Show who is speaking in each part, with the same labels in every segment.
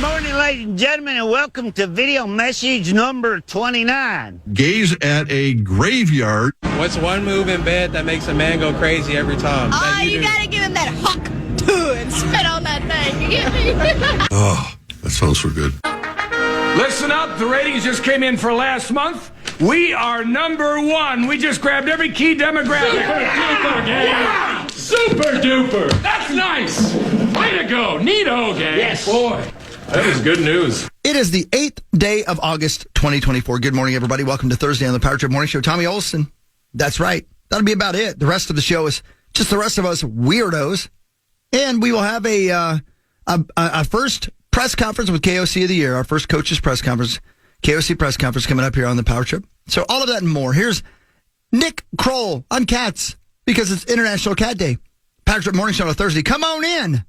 Speaker 1: morning, ladies and gentlemen, and welcome to video message number 29.
Speaker 2: Gaze at a graveyard.
Speaker 3: What's one move in bed that makes a man go crazy every time?
Speaker 4: Oh, you gotta give him that huck and spit on that thing. You get me?
Speaker 2: Oh, that sounds so good.
Speaker 5: Listen up, the ratings just came in for last month. We are number one. We just grabbed every key demographic. Super duper, gang. Super duper. That's nice. Way to go. Neato, gang. Yes. Boy, that was good news.
Speaker 6: It is the 8th day of August, 2024. Good morning, everybody. Welcome to Thursday on the Power Trip Morning Show. Tommy Olson. That's right. That'll be about it. The rest of the show is just the rest of us weirdos. And we will have a first press conference with KOC of the year, our first coaches press conference, KOC press conference coming up here on the Power Trip. So all of that and more. Here's Nick Kroll on cats because it's International Cat Day. Power Trip Morning Show on a Thursday. Come on in.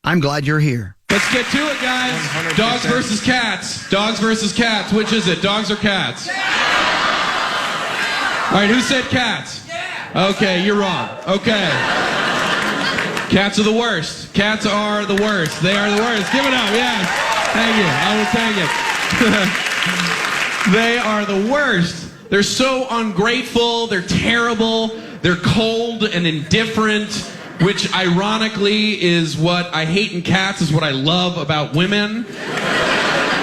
Speaker 6: I'm glad you're here.
Speaker 7: Let's get to it, guys. 100%. Dogs versus cats. Dogs versus cats. Which is it? Dogs or cats? All right, who said cats? Okay, you're wrong. Okay. Cats are the worst. Cats are the worst. They are the worst. Give it up. Yes. Thank you. I will take it. They are the worst. They're so ungrateful. They're terrible. They're cold and indifferent, which ironically is what I hate in cats, is what I love about women.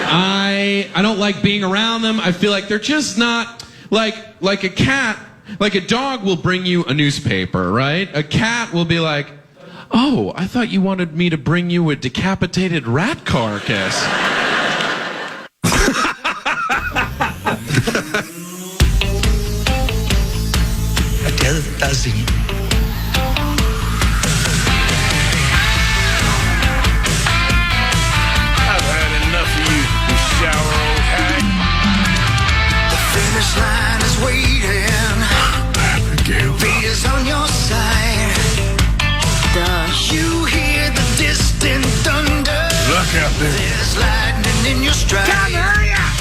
Speaker 7: I don't like being around them. I feel like they're just not like a cat. Like a dog will bring you a newspaper, right? A cat will be like, oh, I thought you wanted me to bring you a decapitated rat carcass.
Speaker 6: Does he?
Speaker 5: I've had enough of you, you sour old hag.
Speaker 8: The finish line is waiting. Fate is on your side. You hear the distant thunder.
Speaker 5: Look out there.
Speaker 8: There's lightning in your stride.
Speaker 5: Come, hurry up!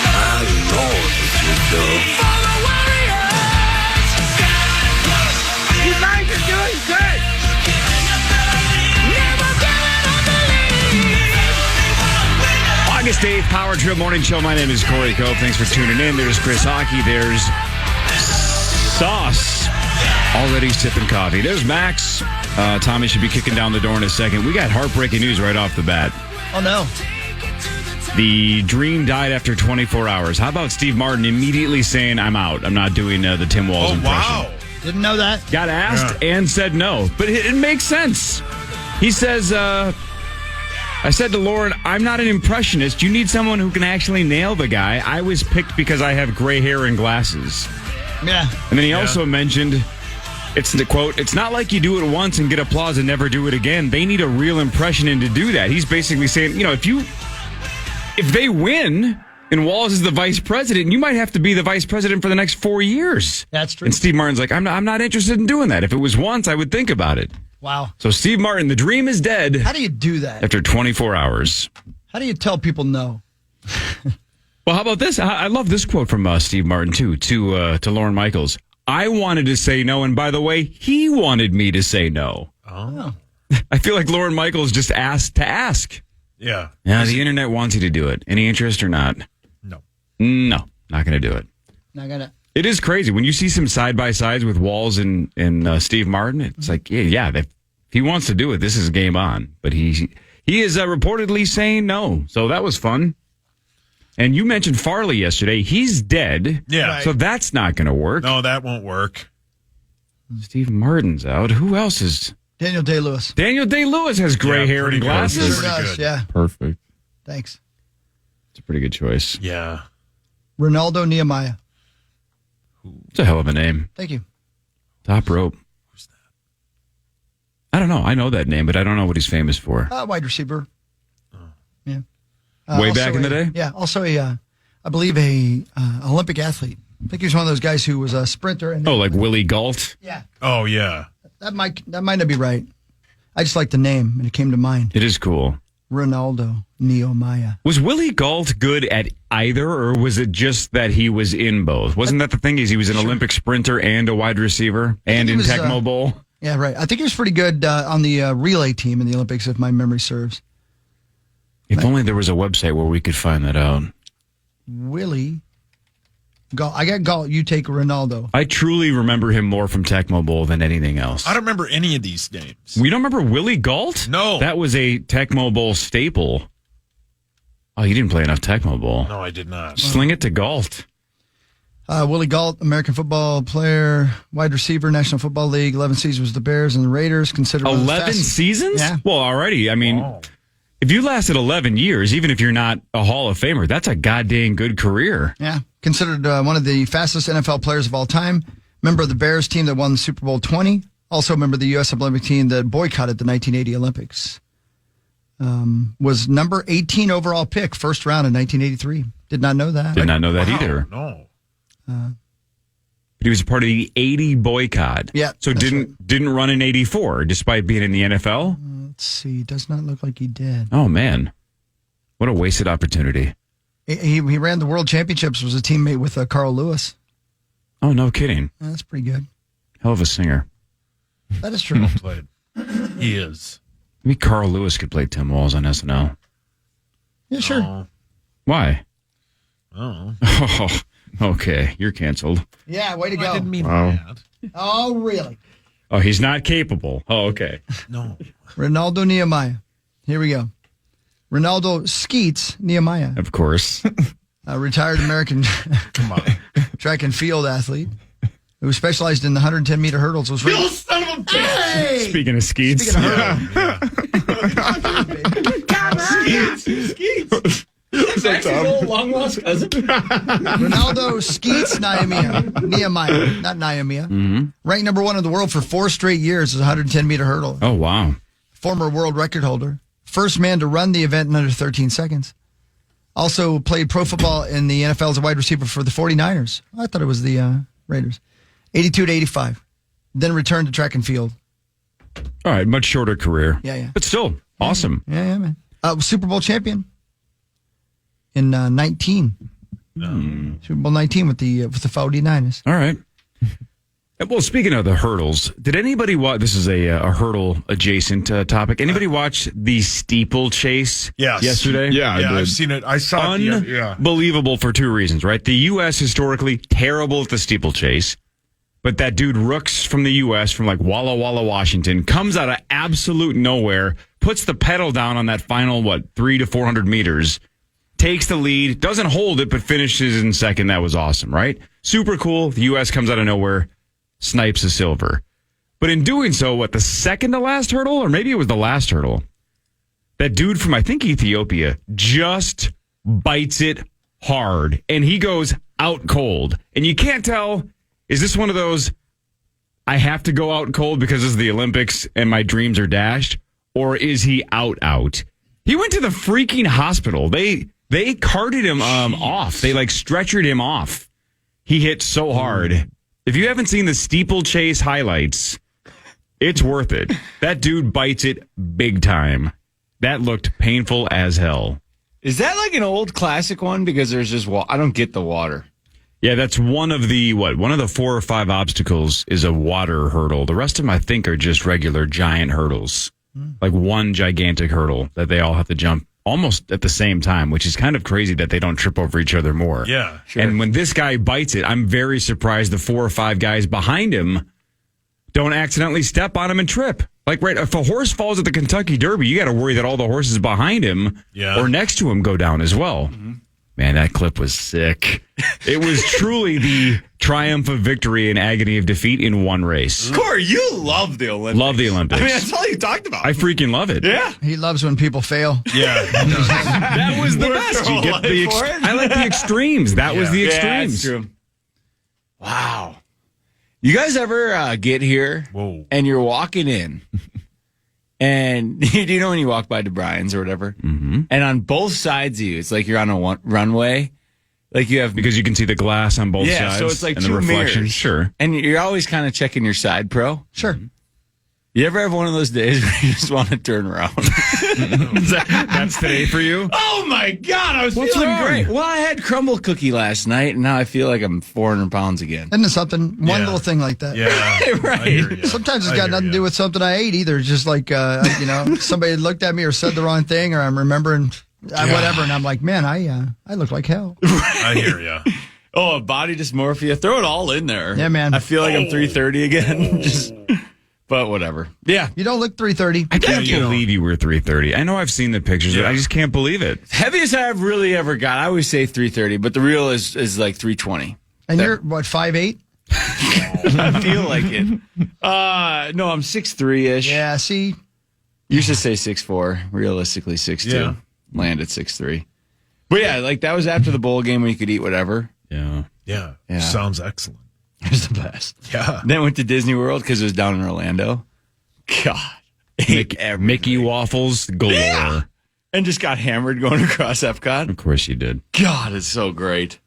Speaker 8: My Lord, it's your dog. For the warriors.
Speaker 5: You guys are doing good!
Speaker 8: Never giving up the lead.
Speaker 9: August 8th, Power Trip Morning Show. My name is Corey Cope. Thanks for tuning in. There's Chris Hockey. There's Sauce. Already sipping coffee. There's Max. Tommy should be kicking down the door in a second. We got heartbreaking news right off the bat.
Speaker 6: Oh, no.
Speaker 9: The dream died after 24 hours. How about Steve Martin immediately saying, I'm out. I'm not doing the Tim Walz impression.
Speaker 2: Wow.
Speaker 6: Didn't know that.
Speaker 9: Got asked and said no. But it makes sense. He says, I said to Lauren, I'm not an impressionist. You need someone who can actually nail the guy. I was picked because I have gray hair and glasses.
Speaker 6: Yeah.
Speaker 9: And then he also mentioned, it's the quote, it's not like you do it once and get applause and never do it again. They need a real impression in to do that. He's basically saying, if they win and Walz is the vice president, you might have to be the vice president for the next 4 years.
Speaker 6: That's true.
Speaker 9: And Steve Martin's like, I'm not interested in doing that. If it was once, I would think about it.
Speaker 6: Wow.
Speaker 9: So Steve Martin, the dream is dead.
Speaker 6: How do you do that?
Speaker 9: After 24 hours.
Speaker 6: How do you tell people no?
Speaker 9: Well, how about this? I love this quote from Steve Martin, too, to Lauren Michaels. I wanted to say no, and by the way, he wanted me to say no.
Speaker 2: Oh.
Speaker 9: I feel like Lauren Michaels just asked to ask.
Speaker 2: Yeah.
Speaker 9: Yeah, the internet wants you to do it. Any interest or not?
Speaker 2: No.
Speaker 9: No, not going to do it.
Speaker 6: Not gonna.
Speaker 9: It is crazy. When you see some side-by-sides with Walz and Steve Martin, it's like, yeah, if he wants to do it, this is game on. But he is reportedly saying no, so that was fun. And you mentioned Farley yesterday. He's dead.
Speaker 2: Yeah. Right.
Speaker 9: So that's not going to work.
Speaker 2: No, that won't work.
Speaker 9: Steve Martin's out. Who else is?
Speaker 6: Daniel Day-Lewis.
Speaker 9: Daniel Day-Lewis has gray hair and glasses.
Speaker 6: Sure does, yeah.
Speaker 9: Perfect.
Speaker 6: Thanks.
Speaker 9: It's a pretty good choice.
Speaker 2: Yeah.
Speaker 6: Ronaldo Nehemiah.
Speaker 9: It's a hell of a name.
Speaker 6: Thank you.
Speaker 9: Top rope.
Speaker 2: Who's that?
Speaker 9: I don't know. I know that name, but I don't know what he's famous for.
Speaker 6: Wide receiver. Yeah.
Speaker 9: Way back in the day?
Speaker 6: Yeah. Also I believe a Olympic athlete. I think he was one of those guys who was a sprinter. And
Speaker 9: like Willie Galt?
Speaker 6: Yeah.
Speaker 2: Oh, yeah.
Speaker 6: That might not be right. I just like the name, and it came to mind.
Speaker 9: It is cool.
Speaker 6: Ronaldo Nehemiah.
Speaker 9: Was Willie Galt good at either, or was it just that he was in both? Wasn't that the thing? He was an Olympic sprinter and a wide receiver and in Tecmo Bowl?
Speaker 6: Yeah, right. I think he was pretty good on the relay team in the Olympics, if my memory serves.
Speaker 9: If only there was a website where we could find that out.
Speaker 6: Willie Galt. I got Galt. You take Ronaldo.
Speaker 9: I truly remember him more from Tecmo Bowl than anything else.
Speaker 2: I don't remember any of these names.
Speaker 9: We don't remember Willie Galt?
Speaker 2: No.
Speaker 9: That was a Tecmo Bowl staple. Oh, you didn't play enough Tecmo Bowl.
Speaker 2: No, I did not.
Speaker 9: Sling it to Galt.
Speaker 6: Willie Galt, American football player, wide receiver, National Football League, 11 seasons with the Bears and the Raiders. Considered
Speaker 9: 11 seasons?
Speaker 6: Yeah.
Speaker 9: Well, already, I mean, if you lasted 11 years, even if you're not a Hall of Famer, that's a goddamn good career.
Speaker 6: Yeah. Considered one of the fastest NFL players of all time. Member of the Bears team that won the Super Bowl 20. Also a member of the U.S. Olympic team that boycotted the 1980 Olympics. Was number 18 overall pick, first round in 1983. Did not know that.
Speaker 9: Did not know that either.
Speaker 2: No.
Speaker 9: But he was a part of the 80 boycott.
Speaker 6: Yeah.
Speaker 9: So didn't run in 84 despite being in the NFL?
Speaker 6: Let's see. Does not look like he did.
Speaker 9: Oh, man. What a wasted opportunity.
Speaker 6: He ran the World Championships, was a teammate with Carl Lewis.
Speaker 9: Oh, no kidding.
Speaker 6: That's pretty good.
Speaker 9: Hell of a singer.
Speaker 6: That is true.
Speaker 2: Played. He is.
Speaker 9: Maybe Carl Lewis could play Tim Walz on SNL.
Speaker 6: Yeah, sure.
Speaker 2: Oh.
Speaker 9: Why?
Speaker 2: Oh.
Speaker 9: Oh, okay. You're canceled.
Speaker 6: Yeah, way to go.
Speaker 2: I didn't mean that.
Speaker 6: Oh, really?
Speaker 9: Oh, he's not capable. Oh, okay.
Speaker 2: No.
Speaker 6: Ronaldo Nehemiah. Here we go. Ronaldo Skeets Nehemiah.
Speaker 9: Of course.
Speaker 6: A retired American
Speaker 2: Come on.
Speaker 6: track and field athlete who specialized in the 110-meter hurdles. Was
Speaker 2: You son of a bitch!
Speaker 6: Hey!
Speaker 9: Speaking of Skeets.
Speaker 6: Speaking of hurdles.
Speaker 3: That's his old long lost cousin.
Speaker 6: Ronaldo Skeets Nehemiah. Not Nehemiah.
Speaker 9: Mm-hmm.
Speaker 6: Ranked number one in the world for 4 straight years as a 110-meter hurdle.
Speaker 9: Oh, wow.
Speaker 6: Former world record holder. First man to run the event in under 13 seconds. Also played pro football in the NFL as a wide receiver for the 49ers. I thought it was the Raiders. 82 to 85. Then returned to track and field.
Speaker 9: All right. Much shorter career.
Speaker 6: Yeah.
Speaker 9: But still, awesome.
Speaker 6: Yeah, man. Super Bowl champion in 19. Super Bowl 19 with the 49ers.
Speaker 9: All right. Well, speaking of the hurdles, did anybody watch? This is a hurdle adjacent topic. Anybody watch the steeplechase yesterday?
Speaker 2: Yeah, I've seen it. I saw it. Yeah.
Speaker 9: Unbelievable for 2 reasons, right? The U.S. historically terrible at the steeplechase, but that dude Rooks from the U.S. from like Walla Walla, Washington, comes out of absolute nowhere, puts the pedal down on that final 300 to 400 meters, takes the lead, doesn't hold it, but finishes in second. That was awesome, right? Super cool. The U.S. comes out of nowhere. Snipes a silver. But in doing so, the second to last hurdle, or maybe it was the last hurdle, that dude from, I think, Ethiopia just bites it hard. And he goes out cold. And you can't tell, is this one of those, I have to go out cold because it's the Olympics and my dreams are dashed? Or is he out? He went to the freaking hospital. They carted him off. They stretchered him off. He hit so hard. If you haven't seen the steeplechase highlights, it's worth it. That dude bites it big time. That looked painful as hell.
Speaker 10: Is that like an old classic one? Because there's just I don't get the water.
Speaker 9: Yeah, that's one of the 4 or 5 obstacles is a water hurdle. The rest of them, I think, are just regular giant hurdles. Like one gigantic hurdle that they all have to jump almost at the same time, which is kind of crazy that they don't trip over each other more.
Speaker 2: Yeah,
Speaker 10: sure.
Speaker 9: And when this guy bites it, I'm very surprised the 4 or 5 guys behind him don't accidentally step on him and trip. Like, right, if a horse falls at the Kentucky Derby, you got to worry that all the horses behind him or next to him go down as well. Mm-hmm. Man, that clip was sick. It was truly the triumph of victory and agony of defeat in one race.
Speaker 10: Corey, you love the Olympics.
Speaker 9: Love the Olympics.
Speaker 10: I mean, that's all you talked about.
Speaker 9: I freaking love it.
Speaker 10: Yeah.
Speaker 6: He loves when people fail.
Speaker 2: Yeah.
Speaker 9: That was the best. You get I like the extremes. That was the extremes.
Speaker 10: Yeah, that's true. Wow. You guys ever get here and you're walking in and you know when you walk by DeBrian's or whatever, and on both sides of you, it's like you're on a runway. Like you have
Speaker 9: because you can see the glass on both sides.
Speaker 10: So it's like
Speaker 9: and
Speaker 10: 2
Speaker 9: the reflection.
Speaker 10: mirrors.
Speaker 9: Sure.
Speaker 10: And you're always kind of checking your side pro.
Speaker 6: Sure.
Speaker 10: You ever have one of those days where you just want to turn around?
Speaker 9: That's today for you?
Speaker 10: Oh my God, I was
Speaker 9: What's
Speaker 10: feeling
Speaker 9: wrong?
Speaker 10: great. Well, I had crumble cookie last night, and now I feel like I'm 400 pounds again.
Speaker 6: Isn't it something? One
Speaker 2: Yeah.
Speaker 6: little thing like that.
Speaker 2: Yeah.
Speaker 10: Right.
Speaker 2: I hear ya.
Speaker 6: Sometimes it's
Speaker 2: I
Speaker 6: got
Speaker 2: hear
Speaker 6: nothing to
Speaker 2: ya.
Speaker 6: do with something I ate either. It's just like, somebody looked at me or said the wrong thing, or I'm remembering whatever, and I'm like, man, I look like hell.
Speaker 2: I hear you.
Speaker 10: Oh, a body dysmorphia. Throw it all in there.
Speaker 6: Yeah, man.
Speaker 10: I feel like I'm 330 again. But whatever. Yeah.
Speaker 6: You don't look 330.
Speaker 9: I can't
Speaker 2: you don't.
Speaker 9: believe you were 330. I know I've seen the pictures, but I just can't believe it.
Speaker 10: Heaviest I've really ever got. I always say 330, but the real is like 320.
Speaker 6: And you're, what, 5'8"?
Speaker 10: I feel like it. No, I'm 6'3"-ish.
Speaker 6: Yeah, see?
Speaker 10: Used to say 6'4", realistically 6'2".
Speaker 2: Yeah.
Speaker 10: Land at 6'3". But yeah, like that was after the bowl game where you could eat whatever.
Speaker 9: Yeah.
Speaker 2: Yeah.
Speaker 10: Yeah.
Speaker 2: Sounds excellent.
Speaker 10: It was the best.
Speaker 2: Yeah.
Speaker 10: Then went to Disney World because it was down in Orlando. God.
Speaker 9: Mickey waffles galore.
Speaker 10: Yeah. And just got hammered going across Epcot.
Speaker 9: Of course you did.
Speaker 10: God, it's so great.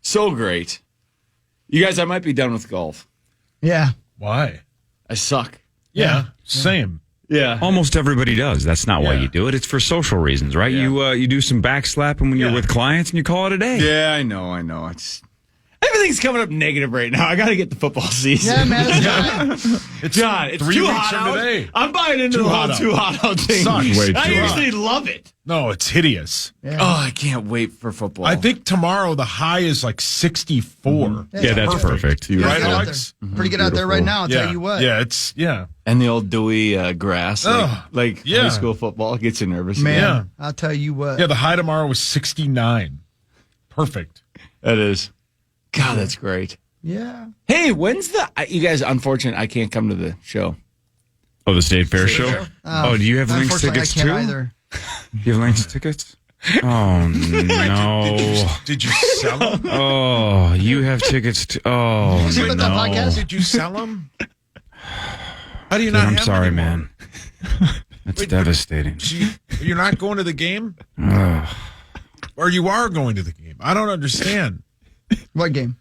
Speaker 10: So great. You guys, I might be done with golf.
Speaker 6: Yeah.
Speaker 2: Why?
Speaker 10: I suck.
Speaker 2: Yeah. Same.
Speaker 10: Yeah.
Speaker 9: Almost everybody does. That's not why
Speaker 2: Yeah.
Speaker 9: you do it. It's for social reasons, right? You do some backslapping when you're
Speaker 2: Yeah.
Speaker 9: with clients and you call it a day.
Speaker 10: Yeah, I know. It's everything's coming up negative right now. I got to get the football season.
Speaker 6: Yeah, man, it's time.
Speaker 2: It's
Speaker 10: God, it's
Speaker 2: 3
Speaker 10: too
Speaker 2: weeks
Speaker 10: hot
Speaker 2: from
Speaker 10: out.
Speaker 2: today.
Speaker 10: I'm buying into
Speaker 2: Too
Speaker 10: the whole
Speaker 2: hot out.
Speaker 10: too hot out thing.
Speaker 2: Sucks.
Speaker 9: Way
Speaker 10: I
Speaker 9: too
Speaker 10: usually love it.
Speaker 2: No, it's hideous.
Speaker 6: Yeah.
Speaker 10: Oh, I can't wait for football.
Speaker 2: I think tomorrow the high is like 64.
Speaker 9: Yeah, that's perfect.
Speaker 6: Pretty
Speaker 2: Right,
Speaker 6: good out
Speaker 2: Alex?
Speaker 6: there. Pretty good out there right now, I'll
Speaker 2: Yeah.
Speaker 6: tell you what.
Speaker 2: Yeah, it's, yeah.
Speaker 10: and the old dewy grass, like
Speaker 2: yeah.
Speaker 10: high school football, gets you nervous.
Speaker 6: Man,
Speaker 2: Yeah.
Speaker 6: I'll tell you what.
Speaker 2: Yeah, the high tomorrow was 69. Perfect.
Speaker 10: That is. God, that's great.
Speaker 6: Yeah.
Speaker 10: Hey, when's you guys? Unfortunate, I can't come to the show.
Speaker 9: Oh, the State Fair show? Oh, do you have Lynx
Speaker 6: Unfortunately,
Speaker 9: tickets
Speaker 6: I can't
Speaker 9: too?
Speaker 6: either.
Speaker 9: Do you have Lynx tickets? Oh, no.
Speaker 2: Did you sell them?
Speaker 9: Oh, you have tickets too. Oh,
Speaker 6: See what that
Speaker 9: no.
Speaker 6: podcast?
Speaker 2: Did you sell them? How do you
Speaker 9: Dude,
Speaker 2: not
Speaker 9: I'm
Speaker 2: have
Speaker 9: sorry,
Speaker 2: them anymore?
Speaker 9: man. That's devastating.
Speaker 2: You're not going to the game?
Speaker 9: Ugh.
Speaker 2: Or you are going to the game? I don't understand.
Speaker 6: What game?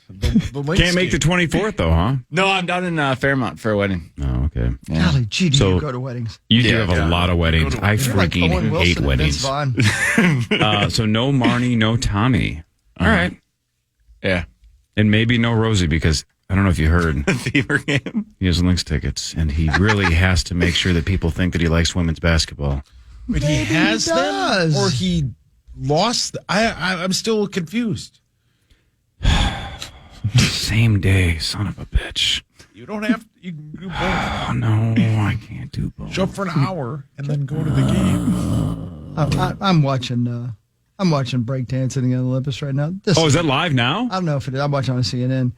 Speaker 2: The Lynx
Speaker 9: Can't make the
Speaker 2: game.
Speaker 9: 24th, though, huh?
Speaker 10: No, I'm down in Fairmont for a wedding.
Speaker 9: Oh, okay.
Speaker 6: Golly, gee, do
Speaker 9: So-
Speaker 6: you go to weddings?
Speaker 9: You do
Speaker 10: Yeah,
Speaker 9: have a
Speaker 2: yeah.
Speaker 9: lot of weddings. I
Speaker 6: You're like
Speaker 9: freaking
Speaker 6: Owen Wilson
Speaker 9: hate
Speaker 6: and
Speaker 9: weddings.
Speaker 6: Vince Vaughn.
Speaker 9: So no Marnie, no Tommy. All right.
Speaker 10: Yeah.
Speaker 9: And maybe no Rosie because I don't know if you heard.
Speaker 10: Fever game.
Speaker 9: He has Lynx tickets, and he really has to make sure that people think that he likes women's basketball.
Speaker 2: But he has
Speaker 6: he does.
Speaker 2: them? Or he lost? I'm still confused.
Speaker 9: Same day, son of a bitch.
Speaker 2: You don't have to. You can do both.
Speaker 9: Oh, no, I can't do both.
Speaker 2: Show up for an hour and then go to the game.
Speaker 6: I'm watching. I'm watching breakdancing in Olympus right now. This,
Speaker 9: Oh, is that live now?
Speaker 6: I don't know if it is. I'm watching on CNN.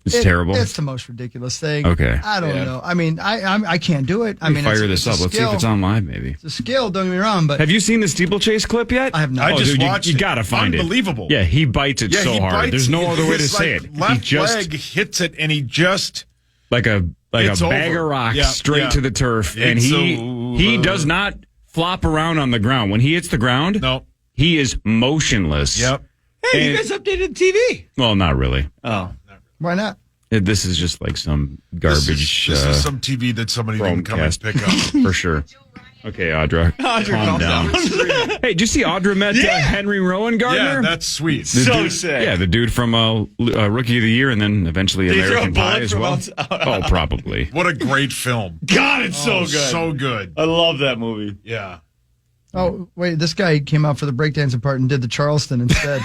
Speaker 9: It's terrible.
Speaker 6: It's the most ridiculous thing.
Speaker 9: Okay.
Speaker 6: I don't
Speaker 10: Yeah.
Speaker 6: know. I mean, I can't do it. I
Speaker 9: Let me
Speaker 6: mean,
Speaker 9: fire
Speaker 6: it's
Speaker 9: this up.
Speaker 6: a
Speaker 9: Let's see if
Speaker 6: skill.
Speaker 9: it's on live, maybe.
Speaker 6: It's a skill. Don't get me wrong, but
Speaker 9: Have you seen the steeplechase clip yet?
Speaker 6: I have not.
Speaker 2: I just
Speaker 9: dude,
Speaker 2: watched
Speaker 9: you
Speaker 2: it.
Speaker 9: got to find
Speaker 2: Unbelievable.
Speaker 9: it. Yeah, he bites it so
Speaker 2: he
Speaker 9: hard.
Speaker 2: bites-
Speaker 9: There's no other way to
Speaker 2: his,
Speaker 9: say
Speaker 2: like,
Speaker 9: it.
Speaker 2: Left
Speaker 9: He just
Speaker 2: leg hits it, and he just
Speaker 9: like a
Speaker 2: It's
Speaker 9: bag
Speaker 2: over.
Speaker 9: of rocks
Speaker 2: Yeah,
Speaker 9: straight
Speaker 2: yeah.
Speaker 9: to the turf, and
Speaker 2: It's
Speaker 9: he
Speaker 2: over.
Speaker 9: does not flop around on the ground. When he hits the ground,
Speaker 2: no.
Speaker 9: he is motionless.
Speaker 2: Yep.
Speaker 10: Hey,
Speaker 9: And-
Speaker 10: you guys updated TV.
Speaker 9: Well, not really.
Speaker 10: Oh.
Speaker 6: Why not?
Speaker 9: This is just like some garbage.
Speaker 2: This is some TV that somebody didn't come and
Speaker 9: Chromecast.
Speaker 2: pick up.
Speaker 9: For sure. Okay, Audra. calm down. Hey, did you see Audra met Henry Rowan Gardner?
Speaker 2: Yeah, that's sweet.
Speaker 9: The
Speaker 10: So
Speaker 9: dude-
Speaker 10: sick.
Speaker 9: Yeah, the dude from Rookie of the Year and then eventually
Speaker 10: Did he throw a
Speaker 9: American Pie
Speaker 10: bullet
Speaker 9: as
Speaker 10: from
Speaker 9: well.
Speaker 10: outside?
Speaker 9: Oh, probably.
Speaker 2: What a great film.
Speaker 10: God, it's so
Speaker 2: Oh,
Speaker 10: good.
Speaker 2: So good.
Speaker 10: I love that movie.
Speaker 2: Yeah.
Speaker 6: Oh, wait, this guy came out for the breakdancing part and did the Charleston instead.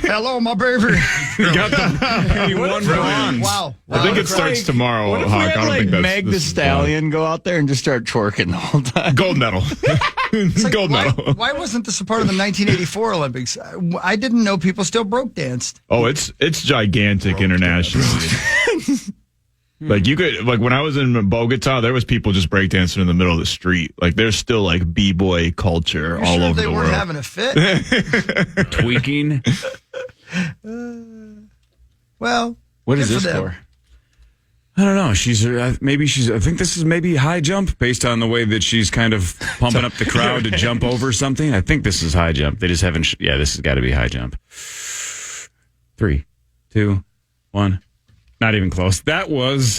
Speaker 6: Hello, my baby.
Speaker 9: He won bronze.
Speaker 6: Wow.
Speaker 11: I think it starts tomorrow,
Speaker 10: What if we
Speaker 11: Hawk. I
Speaker 10: had
Speaker 11: don't
Speaker 10: like
Speaker 11: think that's
Speaker 10: Meg the
Speaker 11: this is
Speaker 10: Stallion go out there and just start twerking the whole time?
Speaker 11: gold medal. Gold medal.
Speaker 6: Why wasn't this a part of the 1984 Olympics? I didn't know people still broke danced.
Speaker 11: Oh, it's gigantic internationally. Like you could when I was in Bogota, there was people just breakdancing in the middle of the street. Like there's still like b-boy culture
Speaker 6: You're
Speaker 11: all
Speaker 6: sure
Speaker 11: over
Speaker 6: they
Speaker 11: the
Speaker 6: weren't
Speaker 11: world.
Speaker 6: having a fit?
Speaker 9: Tweaking.
Speaker 6: Well,
Speaker 10: What is
Speaker 6: good
Speaker 10: this
Speaker 6: them.
Speaker 10: for?
Speaker 9: I don't know. I think this is maybe high jump based on the way that she's kind of pumping up the crowd to jump over something. I think this is high jump. They just haven't. Yeah, this has got to be high jump. 3, 2, 1. Not even close. That was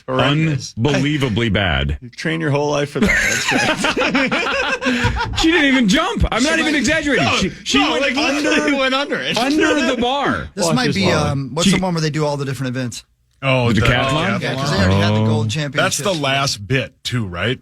Speaker 10: horrendous.
Speaker 9: Unbelievably bad.
Speaker 10: You train your whole life for that. That's right.
Speaker 9: She didn't even jump. I'm not even exaggerating. She went
Speaker 10: under it.
Speaker 9: Under the bar.
Speaker 6: This might be, what's the one where they do all the different events?
Speaker 2: Oh,
Speaker 9: the decathlon?
Speaker 6: Yeah, because they already had the gold championship.
Speaker 2: That's the last bit, too, right?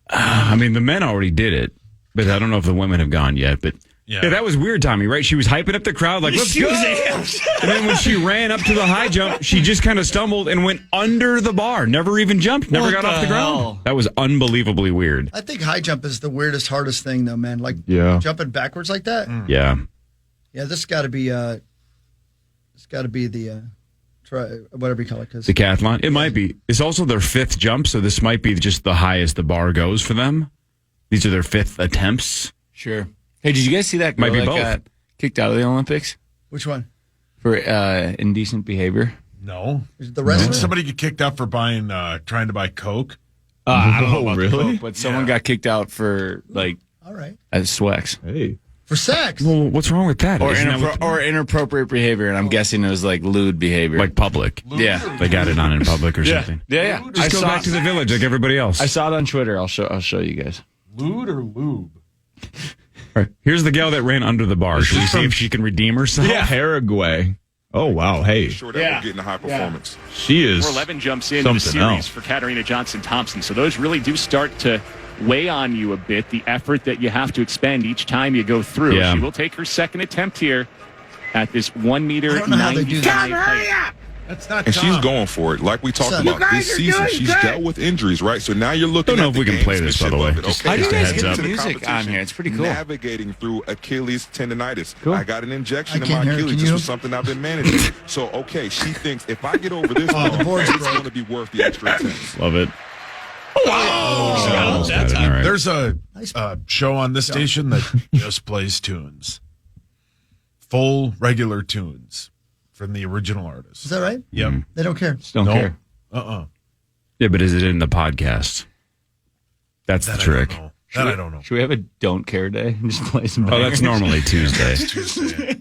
Speaker 9: I mean, the men already did it, but I don't know if the women have gone yet. But yeah, that was weird, Tommy, right? She was hyping up the crowd like, let's go. And then when she ran up to the high jump, she just kind of stumbled and went under the bar. Never even jumped. Never got off the ground. That was unbelievably weird.
Speaker 6: I think high jump is the weirdest, hardest thing, though, man. Like jumping backwards like that.
Speaker 9: Yeah.
Speaker 6: Yeah, this got to be the whatever you call it.
Speaker 9: Decathlon. It might be. It's also their 5th jump, so this might be just the highest the bar goes for them. These are their 5th attempts.
Speaker 10: Sure. Hey, did you guys see that girl that got kicked out of the Olympics?
Speaker 6: Which one?
Speaker 10: For indecent behavior.
Speaker 2: No.
Speaker 6: The wrestler?
Speaker 2: Didn't somebody get kicked out for trying to buy Coke?
Speaker 10: I don't know about the Coke, but someone got kicked out for,
Speaker 6: all right.
Speaker 10: Swex.
Speaker 11: Hey.
Speaker 6: For sex?
Speaker 9: Well, what's wrong with that?
Speaker 10: Or inappropriate behavior, and I'm guessing it was lewd behavior.
Speaker 9: Like public.
Speaker 10: Yeah.
Speaker 9: They got it on in public or something.
Speaker 10: Yeah.
Speaker 9: Just go back to the village like everybody else.
Speaker 10: I saw it on Twitter. I'll show you guys.
Speaker 2: Lewd or lube?
Speaker 9: All right. Here's the gal that ran under the bar. Should we see if she can redeem herself?
Speaker 11: Yeah. Paraguay. Oh, wow. Hey.
Speaker 12: Sure that we're getting a high performance.
Speaker 11: She is
Speaker 13: 411 jumps into the series for Katarina Johnson-Thompson. So those really do start to weigh on you a bit, the effort that you have to expend each time you go through.
Speaker 9: Yeah.
Speaker 13: She will take her second attempt here at this 1 meter 95 height.
Speaker 6: That's not
Speaker 12: And she's going for it. Like we talked about this season, she's dealt with injuries, right? So now you're looking
Speaker 9: Don't know
Speaker 12: at
Speaker 9: if we can play this, by the way.
Speaker 10: How do you guys get the music on here? It's pretty cool.
Speaker 12: Navigating through Achilles tendonitis.
Speaker 10: Cool.
Speaker 12: I got an injection in
Speaker 6: can't
Speaker 12: my
Speaker 6: hear it.
Speaker 12: Achilles.
Speaker 6: Can
Speaker 12: This
Speaker 6: you?
Speaker 12: was something I've been managing. So, okay, she thinks if I get over this, it's going to be worth the extra attempts.
Speaker 9: Love it.
Speaker 2: Right. There's a show on this station that just plays tunes. Full, regular tunes from the original artist.
Speaker 6: Is that right?
Speaker 2: Yep.
Speaker 6: They don't care.
Speaker 10: Just don't care.
Speaker 9: Yeah, but is it in the podcast? That's the trick.
Speaker 2: I don't know.
Speaker 10: Should we have a don't care day and just play some
Speaker 9: Oh, that's normally Tuesday.
Speaker 2: Tuesday.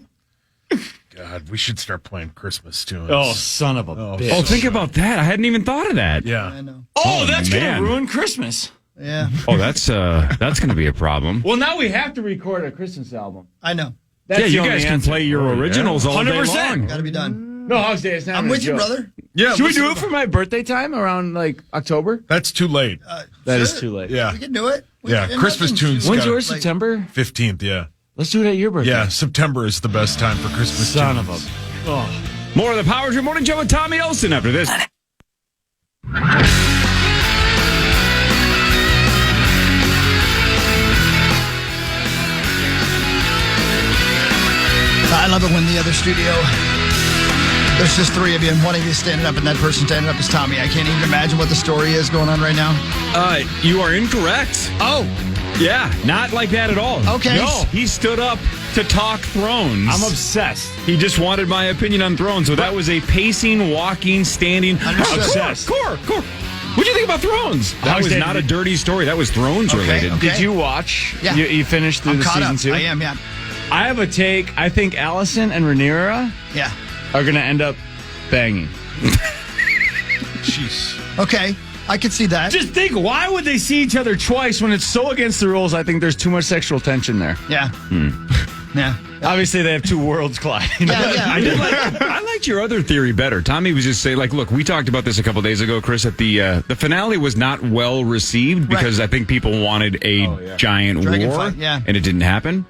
Speaker 2: God, we should start playing Christmas tunes.
Speaker 10: Oh, son of a bitch.
Speaker 9: Oh, think about that. I hadn't even thought of that.
Speaker 2: Yeah.
Speaker 6: I know.
Speaker 10: Oh, that's going
Speaker 9: man.
Speaker 10: to ruin Christmas.
Speaker 6: Yeah.
Speaker 9: Oh, that's going to be a problem.
Speaker 10: Well, now we have to record a Christmas album.
Speaker 6: I know.
Speaker 10: That's
Speaker 9: yeah, you
Speaker 10: the only
Speaker 9: guys can
Speaker 10: answer.
Speaker 9: play your originals all day
Speaker 10: 100%.
Speaker 9: long.
Speaker 6: Got to be done.
Speaker 10: No, Hog's Day. It's not
Speaker 6: I'm
Speaker 10: even
Speaker 6: with
Speaker 10: a
Speaker 6: you,
Speaker 10: joke.
Speaker 6: brother.
Speaker 2: Yeah.
Speaker 10: Should we do it for my birthday time around October?
Speaker 2: That's too late.
Speaker 10: That is too late.
Speaker 2: Yeah.
Speaker 6: We can do it.
Speaker 2: Christmas tunes.
Speaker 10: When's yours? September?
Speaker 2: 15th, yeah.
Speaker 10: Let's do it at your birthday.
Speaker 2: Yeah, September is the best time for Christmas
Speaker 10: Son
Speaker 2: tunes.
Speaker 10: of a... Oh.
Speaker 9: More of the Power Trip Morning Show with Tommy Olson after this.
Speaker 6: I love it when the other studio, there's just 3 of you and one of you standing up and that person standing up is Tommy. I can't even imagine what the story is going on right now.
Speaker 9: You are incorrect.
Speaker 6: Oh.
Speaker 9: Yeah, not like that at all.
Speaker 6: Okay.
Speaker 9: No, he stood up to talk Thrones.
Speaker 10: I'm obsessed.
Speaker 9: He just wanted my opinion on Thrones. So that was a pacing, walking, standing.
Speaker 6: Obsessed.
Speaker 9: Core. What'd you think about Thrones? That was not a dirty story. That was Thrones related.
Speaker 6: Okay.
Speaker 10: Did you watch?
Speaker 6: Yeah.
Speaker 10: You finished through
Speaker 6: I'm
Speaker 10: the
Speaker 6: caught
Speaker 10: season
Speaker 6: up.
Speaker 10: 2?
Speaker 6: I am, yeah.
Speaker 10: I have a take. I think Allison and Rhaenyra
Speaker 6: Yeah.
Speaker 10: are going to end up banging.
Speaker 2: Jeez.
Speaker 6: Okay. I could see that.
Speaker 10: Just think, why would they see each other twice when it's so against the rules? I think there's too much sexual tension there.
Speaker 6: Yeah. Yeah.
Speaker 10: Obviously, they have 2 worlds colliding.
Speaker 6: Yeah.
Speaker 9: I liked your other theory better. Tommy was just saying, look, we talked about this a couple days ago, Chris, that the finale was not well received because I think people wanted a giant
Speaker 6: Dragon
Speaker 9: war,
Speaker 6: fight, yeah.
Speaker 9: and it didn't happen.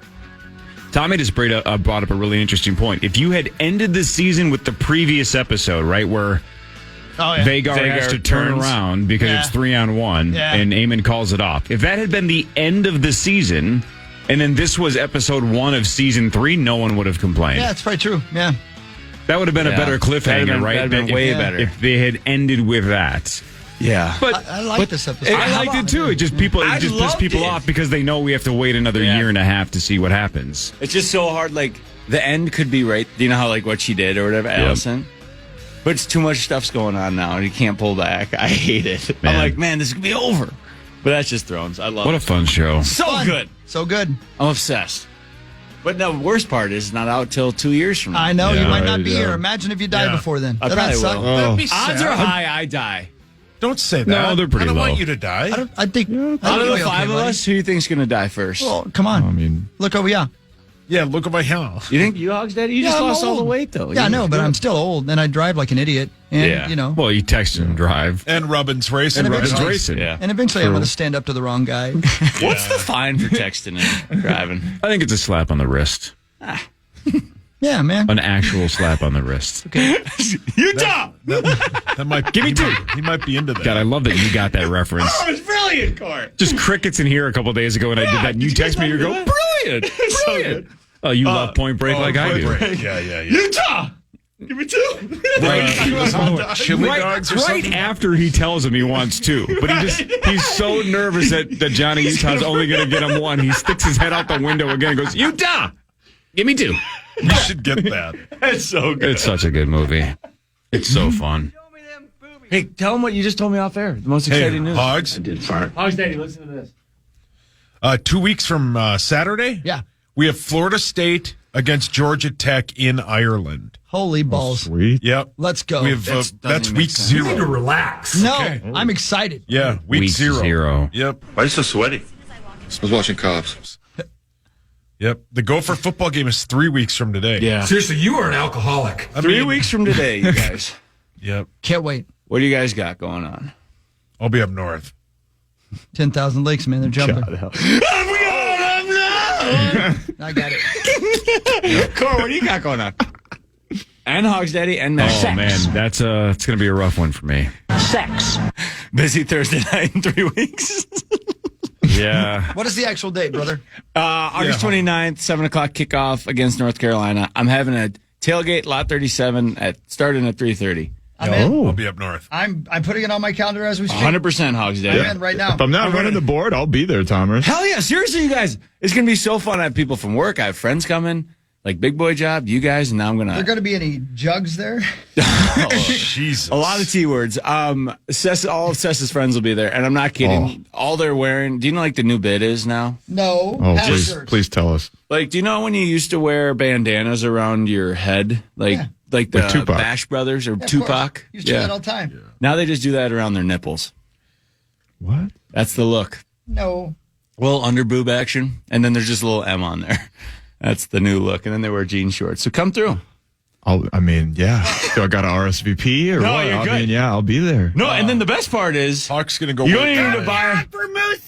Speaker 9: Tommy just brought up a really interesting point. If you had ended the season with the previous episode, right, where Vagar has to turn around because it's 3-on-1 and Aemon calls it off. If that had been the end of the season and then this was episode 1 of season 3, no one would have complained.
Speaker 6: Yeah, that's probably true. Yeah.
Speaker 9: That would have been a better cliffhanger, right?
Speaker 10: That'd been way better.
Speaker 9: If they had ended with that.
Speaker 10: Yeah.
Speaker 9: But
Speaker 6: I like this episode.
Speaker 9: I liked it too. It just pisses people off because they know we have to wait another year and a half to see what happens.
Speaker 10: It's just so hard. Like, the end could be right. You know how, what she did or whatever, Allison? But it's too much stuff's going on now, and you can't pull back. I hate it.
Speaker 9: Man.
Speaker 10: I'm like, man, this is going to be over. But that's just Thrones. I love it.
Speaker 9: What a fun show.
Speaker 10: So good.
Speaker 6: So good.
Speaker 10: I'm obsessed. But the worst part is not out till 2 years from now.
Speaker 6: I know, you might not be here. Imagine if you die before then.
Speaker 10: I
Speaker 6: Doesn't
Speaker 10: probably
Speaker 6: that suck?
Speaker 10: will. Odds are high I die.
Speaker 2: Don't say that.
Speaker 11: No, they're pretty
Speaker 2: I don't
Speaker 11: low.
Speaker 2: want you to die.
Speaker 6: I think
Speaker 10: Out of the five of us, who do you think's going to die first?
Speaker 6: Well, come on.
Speaker 11: I mean,
Speaker 6: Look over, yeah.
Speaker 2: Yeah, look at my house.
Speaker 10: You think you hogs, Daddy? You just
Speaker 6: I'm
Speaker 10: lost all the
Speaker 6: old.
Speaker 10: weight, though.
Speaker 6: Yeah, I know, but I'm still old, and I drive like an idiot. And, you know.
Speaker 9: Well, you text and drive.
Speaker 2: And Rubbin's racing.
Speaker 6: And
Speaker 9: Rubbin's
Speaker 6: eventually-
Speaker 9: racing.
Speaker 10: Yeah.
Speaker 6: And eventually I'm going to stand up to the wrong guy.
Speaker 10: What's the fine for texting and driving?
Speaker 9: I think it's a slap on the wrist.
Speaker 6: Yeah, man.
Speaker 9: An actual slap on the wrist.
Speaker 10: Utah!
Speaker 2: That might
Speaker 9: Give me two.
Speaker 2: He might be into that.
Speaker 9: God, I love that you got that reference.
Speaker 10: Oh, it's brilliant, Court.
Speaker 9: Just crickets in here a couple days ago, and I did that, and you text me, you go, brilliant, brilliant. Oh, you love Point Break like I do.
Speaker 2: Yeah.
Speaker 10: Utah! Give me two.
Speaker 2: Chili dogs or
Speaker 9: Right
Speaker 2: something?
Speaker 9: after he tells him he wants two. But he's so nervous that Johnny Utah's only going to get him one. He sticks his head out the window again and goes, Utah! Give me two.
Speaker 2: You should get that.
Speaker 10: That's so good.
Speaker 9: It's such a good movie. It's so fun.
Speaker 10: Hey, tell him what you just told me off air. The most exciting news.
Speaker 2: Hogs.
Speaker 10: Hogs, Daddy, listen to this.
Speaker 2: 2 weeks from Saturday,
Speaker 6: Yeah.
Speaker 2: we have Florida State against Georgia Tech in Ireland.
Speaker 6: Holy balls.
Speaker 11: sweet.
Speaker 2: Yep.
Speaker 6: Let's go.
Speaker 2: We have that's week 0.
Speaker 5: Relax.
Speaker 6: No,
Speaker 2: Okay.
Speaker 6: I'm excited.
Speaker 2: Yeah, week 0. Yep.
Speaker 12: Why are you so sweaty? I was watching cops.
Speaker 2: Yep. The Gopher football game is 3 weeks from today.
Speaker 10: Yeah.
Speaker 5: Seriously, you are an alcoholic.
Speaker 10: 3 weeks from today, you guys.
Speaker 2: Yep.
Speaker 6: Can't wait.
Speaker 10: What do you guys got going on?
Speaker 2: I'll be up north.
Speaker 6: 10,000 lakes, man. They're jumping. I got it.
Speaker 10: Cor, what do you got going on? And Hogs, Daddy, and Max.
Speaker 9: Oh, man, that's it's going to be a rough one for me.
Speaker 10: Busy Thursday night in 3 weeks.
Speaker 9: Yeah.
Speaker 6: What is the actual date, brother?
Speaker 10: August 29th, 7 o'clock kickoff against North Carolina. I'm having a tailgate, lot 37, starting at 3:30.
Speaker 6: I'm in.
Speaker 2: I'll be up north.
Speaker 6: I'm putting it on my calendar as we speak.
Speaker 10: 100% Hogs, Daddy.
Speaker 6: I'm in right now.
Speaker 11: If I'm not running the board, I'll be there, Thomas.
Speaker 10: Hell yeah, seriously, you guys. It's going to be so fun. I have people from work. I have friends coming, like Big Boy Job, you guys, and now I'm going
Speaker 6: Are there
Speaker 10: to...
Speaker 6: going to be any jugs there?
Speaker 2: Jesus.
Speaker 10: A lot of T words. All of Sessa's friends will be there, and I'm not kidding. All they're wearing, do you know like the new bid is now?
Speaker 6: No.
Speaker 11: Oh,
Speaker 6: Hat
Speaker 11: please,
Speaker 6: shirts.
Speaker 11: please tell us.
Speaker 10: Like, do you know when you used to wear bandanas around your head? Like the
Speaker 11: Like Tupac.
Speaker 10: Bash Brothers or
Speaker 6: Yeah, of
Speaker 10: Tupac?
Speaker 6: course. Used to do that all the time.
Speaker 10: Now they just do that around their nipples.
Speaker 11: What?
Speaker 10: That's the look.
Speaker 6: No.
Speaker 10: A little under boob action, and then there's just a little M on there. That's the new look. And then they wear jean shorts. So come through.
Speaker 11: I mean, yeah. Do I got an RSVP or
Speaker 10: No,
Speaker 11: what?
Speaker 10: you're
Speaker 11: I
Speaker 10: good.
Speaker 11: mean, yeah, I'll be there.
Speaker 10: No, and then the best part is
Speaker 2: Hawk's going to go.
Speaker 10: you don't even need to buy.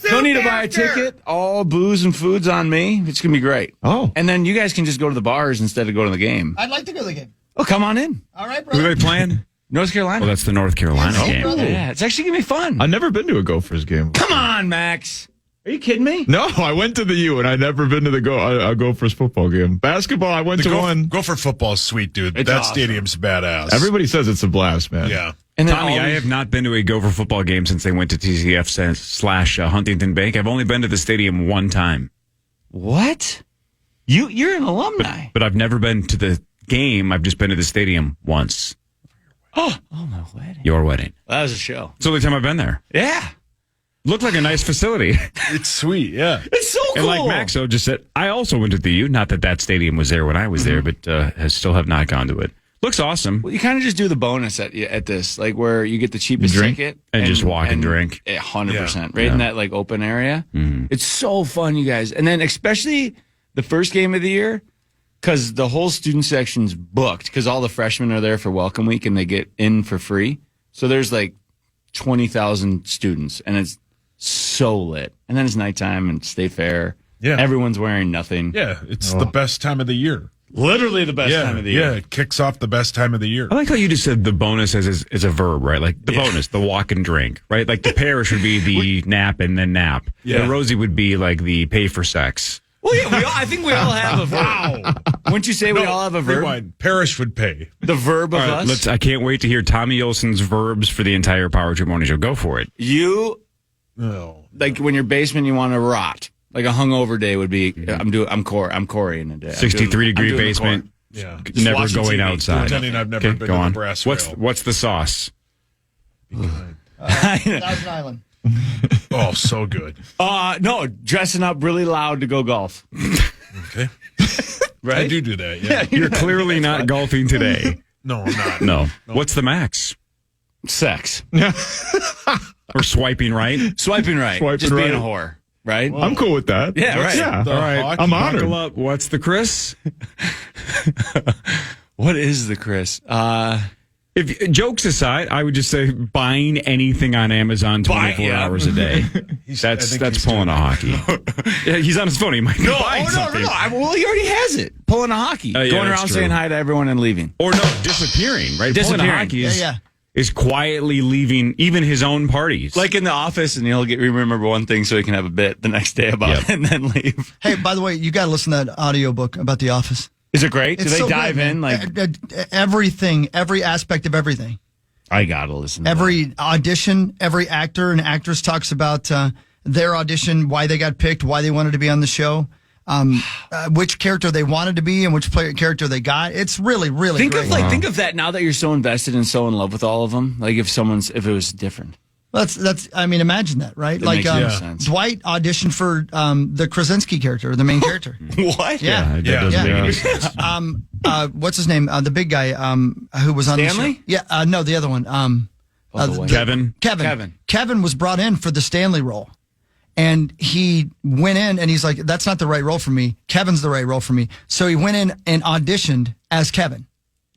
Speaker 10: Don't need to buy a ticket. All booze and food's on me. It's gonna be great.
Speaker 11: Oh.
Speaker 10: And then you guys can just go to the bars instead of going to the game.
Speaker 6: I'd like to go to the game.
Speaker 10: Oh, come on in.
Speaker 6: All right,
Speaker 9: Who
Speaker 6: brother.
Speaker 9: are they playing?
Speaker 10: North Carolina.
Speaker 9: Well, that's the North Carolina
Speaker 6: Yes,
Speaker 9: game.
Speaker 6: brother.
Speaker 10: Yeah, it's actually gonna be fun.
Speaker 11: I've never been to a Gophers game.
Speaker 10: Come on, Max. Are you kidding me?
Speaker 11: No, I went to the U, and I've never been to the a Gophers football game. Basketball, I went to one.
Speaker 2: Gopher football is sweet, dude.
Speaker 10: It's
Speaker 2: that
Speaker 10: awesome.
Speaker 2: stadium's badass.
Speaker 11: Everybody says it's a blast, man.
Speaker 2: Yeah.
Speaker 10: And then
Speaker 9: Tommy,
Speaker 10: all
Speaker 9: I
Speaker 10: these-
Speaker 9: have not been to a Gopher football game since they went to TCF / Huntington Bank. I've only been to the stadium one time.
Speaker 10: What? You're an alumni.
Speaker 9: But I've never been to the game. I've just been to the stadium once.
Speaker 10: Oh, my wedding.
Speaker 9: Your wedding.
Speaker 10: That was a show.
Speaker 9: It's the only time I've been there.
Speaker 10: Yeah.
Speaker 9: Looked like a nice facility.
Speaker 2: It's sweet, yeah.
Speaker 10: It's so cool.
Speaker 9: And like Maxo just said, I also went to the U. Not that stadium was there when I was there, but still have not gone to it. Looks awesome.
Speaker 10: Well, you kind of just do the bonus at this, like where you get the cheapest
Speaker 11: Drink?
Speaker 10: ticket
Speaker 9: And just walk and drink.
Speaker 10: 100%. Right in that like open area. It's so fun, you guys. And then especially the first game of the year, because the whole student section's booked because all the freshmen are there for welcome week and they get in for free. So there's like 20,000 students and it's so lit. And then it's nighttime and State Fair.
Speaker 2: Yeah.
Speaker 10: Everyone's wearing nothing.
Speaker 2: Yeah, it's the best time of the year.
Speaker 10: Literally the best time of the year.
Speaker 2: Yeah, it kicks off the best time of the year.
Speaker 9: I like how you just said the bonus is a verb, right? Like the bonus, the walk and drink, right? Like the parish would be the nap and then nap.
Speaker 2: Yeah.
Speaker 9: The Rosie would be like the pay for sex.
Speaker 10: Well, yeah, I think we all have a verb. Wouldn't you say we all have a verb?
Speaker 2: Rewind. Parish would pay.
Speaker 10: The verb of
Speaker 9: All right,
Speaker 10: us?
Speaker 9: I can't wait to hear Tommy Olson's verbs for the entire Power Trip Morning Show. Go for it.
Speaker 10: You,
Speaker 2: No.
Speaker 10: like when your basement, you want to rot. Like a hungover day would be, I'm Corey in a day.
Speaker 9: 63-degree basement.
Speaker 2: Yeah.
Speaker 9: Never
Speaker 10: watching
Speaker 9: going
Speaker 10: TV.
Speaker 9: outside.
Speaker 2: Pretending I've never
Speaker 9: Okay,
Speaker 2: been
Speaker 9: go
Speaker 2: to
Speaker 9: on.
Speaker 2: the brass
Speaker 9: What's
Speaker 2: rail.
Speaker 9: the sauce?
Speaker 6: Thousand Island.
Speaker 2: Oh, so good.
Speaker 10: No, dressing up really loud to go golf.
Speaker 2: Okay.
Speaker 10: Right?
Speaker 2: I do that, yeah.
Speaker 9: You're clearly not golfing today.
Speaker 2: No, I'm not.
Speaker 9: No. What's the max?
Speaker 10: Sex.
Speaker 9: Or swiping right?
Speaker 10: Swiping right.
Speaker 11: Swiping
Speaker 10: Just being
Speaker 11: right.
Speaker 10: a whore. Right?
Speaker 11: I'm cool with that.
Speaker 10: Yeah, right.
Speaker 11: Yeah.
Speaker 9: All right.
Speaker 2: hockey
Speaker 11: I'm honored.
Speaker 9: Buckle up. What's the Chris?
Speaker 10: What is the Chris?
Speaker 9: If jokes aside, I would just say buying anything on Amazon 24 hours a day. That's pulling a hockey. Yeah, he's on his phone. He might be buying something.
Speaker 10: Well, he already has it. Pulling a hockey.
Speaker 9: Yeah,
Speaker 10: Going
Speaker 9: that's
Speaker 10: around
Speaker 9: true.
Speaker 10: saying hi to everyone and leaving.
Speaker 9: Or no, disappearing, right? Pulling a hockey is quietly leaving even his own parties.
Speaker 10: Like in the office, and he'll remember one thing so he can have a bit the next day about it and then leave.
Speaker 6: Hey, by the way, you got to listen to that audiobook about The Office.
Speaker 10: Is it great? Do
Speaker 6: It's
Speaker 10: they
Speaker 6: so
Speaker 10: dive
Speaker 6: good,
Speaker 10: in?
Speaker 6: man.
Speaker 10: Like
Speaker 6: everything, every aspect of everything.
Speaker 10: I gotta listen.
Speaker 6: Every audition, every actor and actress talks about their audition, why they got picked, why they wanted to be on the show, which character they wanted to be, and which character they got. It's really, really
Speaker 10: think
Speaker 6: great.
Speaker 10: think of that now that you're so invested and so in love with all of them. Like if it was different.
Speaker 6: That's. I mean, imagine that, right?
Speaker 10: That
Speaker 6: like
Speaker 10: makes no sense.
Speaker 6: Dwight auditioned for the Krasinski character, the main character.
Speaker 10: What?
Speaker 6: Yeah.
Speaker 9: that doesn't make any sense.
Speaker 6: What's his name? The big guy who was on
Speaker 10: Stanley?
Speaker 6: the show. Yeah. No, the other one.
Speaker 9: Kevin.
Speaker 6: Kevin was brought in for the Stanley role. And he went in and he's like, that's not the right role for me. Kevin's the right role for me. So he went in and auditioned as Kevin.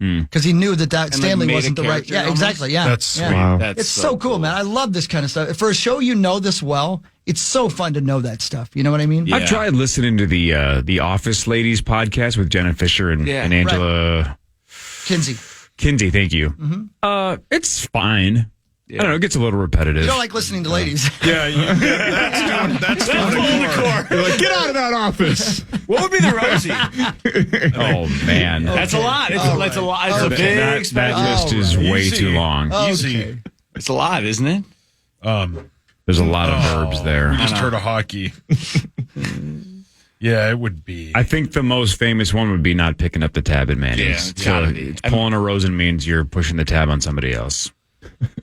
Speaker 6: Because he knew that Stanley wasn't the right. Yeah, exactly. Yeah.
Speaker 2: That's sweet.
Speaker 11: Wow.
Speaker 6: It's so cool, man. I love this kind of stuff. For a show you know this well, it's so fun to know that stuff. You know what I mean?
Speaker 9: I've tried listening to the Office Ladies podcast with Jenna Fisher and Angela
Speaker 6: Kinsey,
Speaker 9: thank you.
Speaker 6: Mm-hmm.
Speaker 9: It's fine. I don't know. It gets a little repetitive.
Speaker 6: You don't like listening to ladies.
Speaker 2: That's doing the core.
Speaker 11: You're like, get out of that office.
Speaker 10: What would be the Rosie?
Speaker 9: Oh man,
Speaker 10: That's a lot. It's a lot. It's a big
Speaker 9: that list is way too long.
Speaker 2: Easy.
Speaker 10: It's a lot, isn't it?
Speaker 9: There's a lot of verbs there.
Speaker 2: We just heard a hockey. Yeah, it would be.
Speaker 9: I think the most famous one would be not picking up the tab in Manny's.
Speaker 10: Yeah, it's gotta be.
Speaker 9: It's pulling a Rosen means you're pushing the tab on somebody else.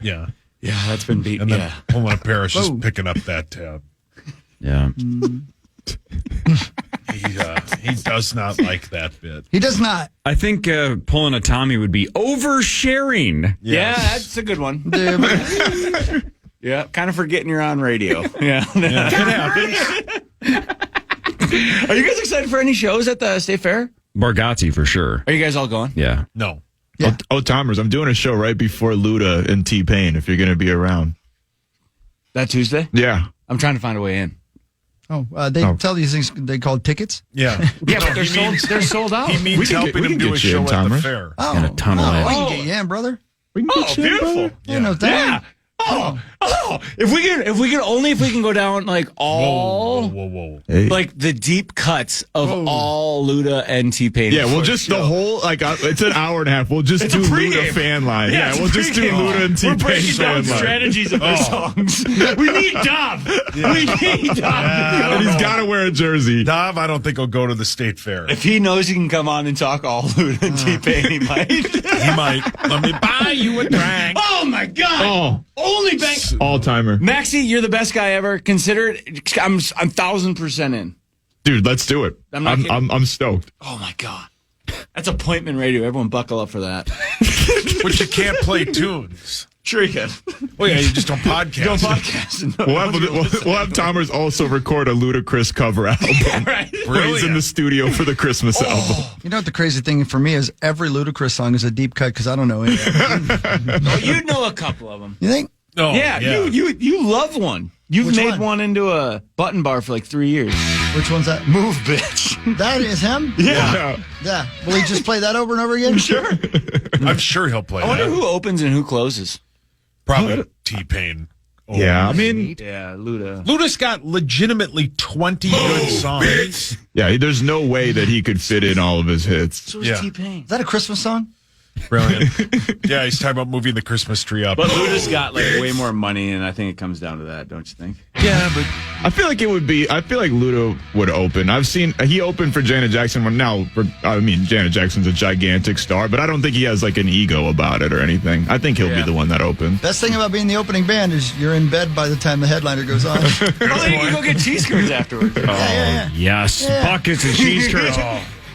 Speaker 2: Yeah.
Speaker 10: Yeah, that's been beat.
Speaker 2: And then pulling a pair is just picking up that tab.
Speaker 9: Yeah.
Speaker 2: He does not like that bit.
Speaker 6: He does not.
Speaker 9: I think pulling a Tommy would be oversharing.
Speaker 10: Yeah, that's a good one. Yeah, kind of forgetting you're on radio. Yeah.
Speaker 2: It happens.
Speaker 10: Are you guys excited for any shows at the State Fair?
Speaker 9: Bargatze for sure.
Speaker 10: Are you guys all going?
Speaker 9: Yeah.
Speaker 2: No.
Speaker 6: Yeah.
Speaker 11: Oh, Tomers, I'm doing a show right before Luda and T-Pain if you're going to be around.
Speaker 10: That Tuesday?
Speaker 11: Yeah.
Speaker 10: I'm trying to find a way in.
Speaker 6: They tell these things they call tickets?
Speaker 2: Yeah.
Speaker 10: Yeah, but they're sold out.
Speaker 2: He means helping him do a show at the fair.
Speaker 6: Oh,
Speaker 9: And a ton of land.
Speaker 6: we can get you in, brother.
Speaker 11: We can get you in,
Speaker 10: beautiful.
Speaker 11: brother.
Speaker 6: You know that.
Speaker 10: Yeah. If we can go down like all
Speaker 2: Whoa.
Speaker 11: Hey.
Speaker 10: like the deep cuts of all Luda and T-Pain.
Speaker 11: Yeah, we'll just the whole it's an hour and a half. We'll just do Luda fan line. Yeah, we'll just do Luda and T-Pain
Speaker 10: We're breaking down
Speaker 11: fan line.
Speaker 10: strategies of their songs. We need Dov. We need Dov.
Speaker 11: And he's got to wear a jersey.
Speaker 2: Dov, I don't think he'll go to the State Fair.
Speaker 10: If he knows he can come on and talk all Luda and T-Pain, he might.
Speaker 2: He might. Let me buy you a drink.
Speaker 10: Oh my God! Only bank.
Speaker 11: All timer.
Speaker 10: Maxie, you're the best guy ever. Consider it. I'm 1,000% in.
Speaker 11: Dude, let's do it. I'm stoked.
Speaker 10: Oh my God. That's appointment radio. Everyone buckle up for that.
Speaker 2: But you can't play tunes.
Speaker 10: Sure you can.
Speaker 2: Oh yeah, you just don't podcast.
Speaker 10: Don't podcast.
Speaker 11: We'll have Tomers also record a Ludacris cover album.
Speaker 10: Right.
Speaker 11: Where he's in the studio for the Christmas album.
Speaker 6: You know what the crazy thing for me is? Every Ludacris song is a deep cut because I don't know any.
Speaker 10: Oh, you know a couple of them.
Speaker 6: You think?
Speaker 2: Oh,
Speaker 10: Yeah. You love one. You've
Speaker 6: Which
Speaker 10: made
Speaker 6: one?
Speaker 10: one into a button bar for like 3 years.
Speaker 6: Which one's that?
Speaker 10: Move, bitch.
Speaker 6: That is him?
Speaker 10: Yeah.
Speaker 6: Yeah. Will he just play that over and over again?
Speaker 10: Sure.
Speaker 2: I'm sure he'll play
Speaker 10: I wonder
Speaker 2: that.
Speaker 10: who opens and who closes.
Speaker 2: Probably T-Pain. Oh,
Speaker 11: Yeah, I mean,
Speaker 10: Yeah, Luda.
Speaker 2: Luda's got legitimately 20 good songs.
Speaker 11: yeah, there's no way that he could fit in all of his hits.
Speaker 10: So is
Speaker 2: Yeah.
Speaker 10: T-Pain.
Speaker 6: Is that a Christmas song?
Speaker 2: Brilliant. Yeah, he's talking about moving the Christmas tree up.
Speaker 10: But Luda's got like way more money, and I think it comes down to that, don't you think?
Speaker 11: Yeah, but I feel like Ludo would open. He opened for Janet Jackson. Janet Jackson's a gigantic star, but I don't think he has like an ego about it or anything. I think he'll be the one that opens.
Speaker 6: Best thing about being the opening band is you're in bed by the time the headliner goes on.
Speaker 10: Well, then you can go get cheese curds afterwards.
Speaker 9: Yes, buckets of cheese curds.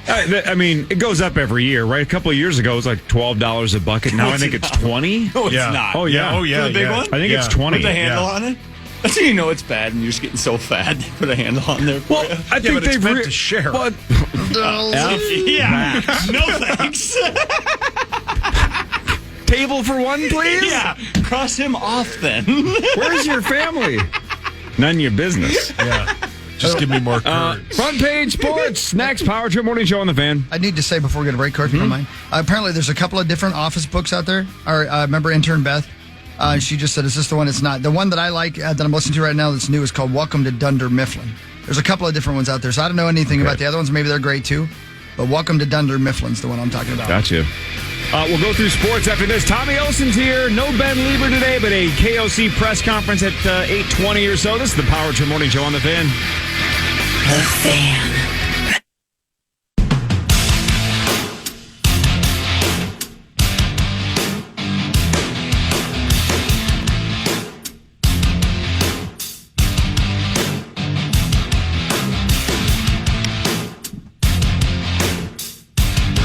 Speaker 9: I mean, it goes up every year, right? A couple of years ago, it was like $12 a bucket. Now I think it's 20.
Speaker 10: No, it's not.
Speaker 9: Oh yeah.
Speaker 10: The big one?
Speaker 9: I think it's 20.
Speaker 10: With the handle on it? That's how you know it's bad, and you're just getting so fat. They put a handle on there.
Speaker 9: Well, I think
Speaker 2: they've meant to share.
Speaker 10: No thanks.
Speaker 9: Table for one, please.
Speaker 10: Yeah, cross him off then.
Speaker 9: Where's your family? None of your business.
Speaker 2: Yeah. Just give me more courage.
Speaker 9: Front page sports. Next, Power Trip Morning Show on the Fan.
Speaker 6: I need to say before we get a break, Coach, if you don't mind. Apparently, there's a couple of different office books out there. I remember intern Beth. She just said, is this the one? It's not. The one that I like, that I'm listening to right now that's new, is called Welcome to Dunder Mifflin. There's a couple of different ones out there, so I don't know anything about the other ones. Maybe they're great, too. But Welcome to Dunder Mifflin's the one I'm talking about.
Speaker 9: Gotcha. We'll go through sports after this. Tommy Olson's here. No Ben Lieber today, but a KOC press conference at 8:20 or so. This is the Power Trip Morning Show on the Fan.
Speaker 8: The Fan.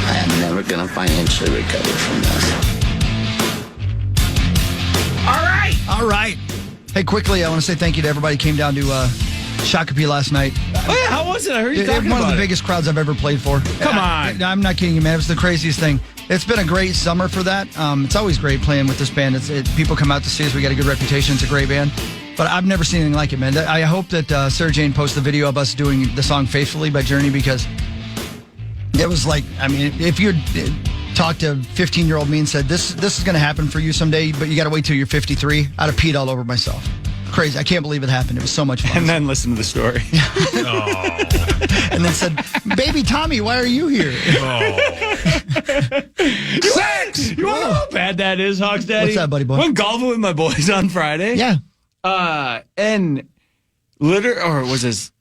Speaker 14: I am never going to financially recover from this.
Speaker 6: All right. Hey, quickly, I want to say thank you to everybody who came down to Shakopee last night.
Speaker 10: Oh, yeah, how was it? I heard you talking
Speaker 6: one
Speaker 10: about
Speaker 6: of the
Speaker 10: it.
Speaker 6: biggest crowds I've ever played for.
Speaker 9: Come on.
Speaker 6: I'm not kidding you, man. It was the craziest thing. It's been a great summer for that. It's always great playing with this band. People come out to see us. We got a good reputation. It's a great band. But I've never seen anything like it, man. I hope that Sarah Jane posts the video of us doing the song Faithfully by Journey, because it was like, I mean, if you talked to 15-year-old me and said, this is going to happen for you someday, but you got to wait till you're 53, I'd have peed all over myself. Crazy. I can't believe it happened. It was so much fun.
Speaker 10: And then listen to the story.
Speaker 6: And then said, baby Tommy, why are you here?
Speaker 10: Sex! You want to know how bad that is, Hawks Daddy?
Speaker 6: What's that, buddy boy?
Speaker 10: Went golfing with my boys on Friday.
Speaker 6: Yeah.
Speaker 10: And or was this?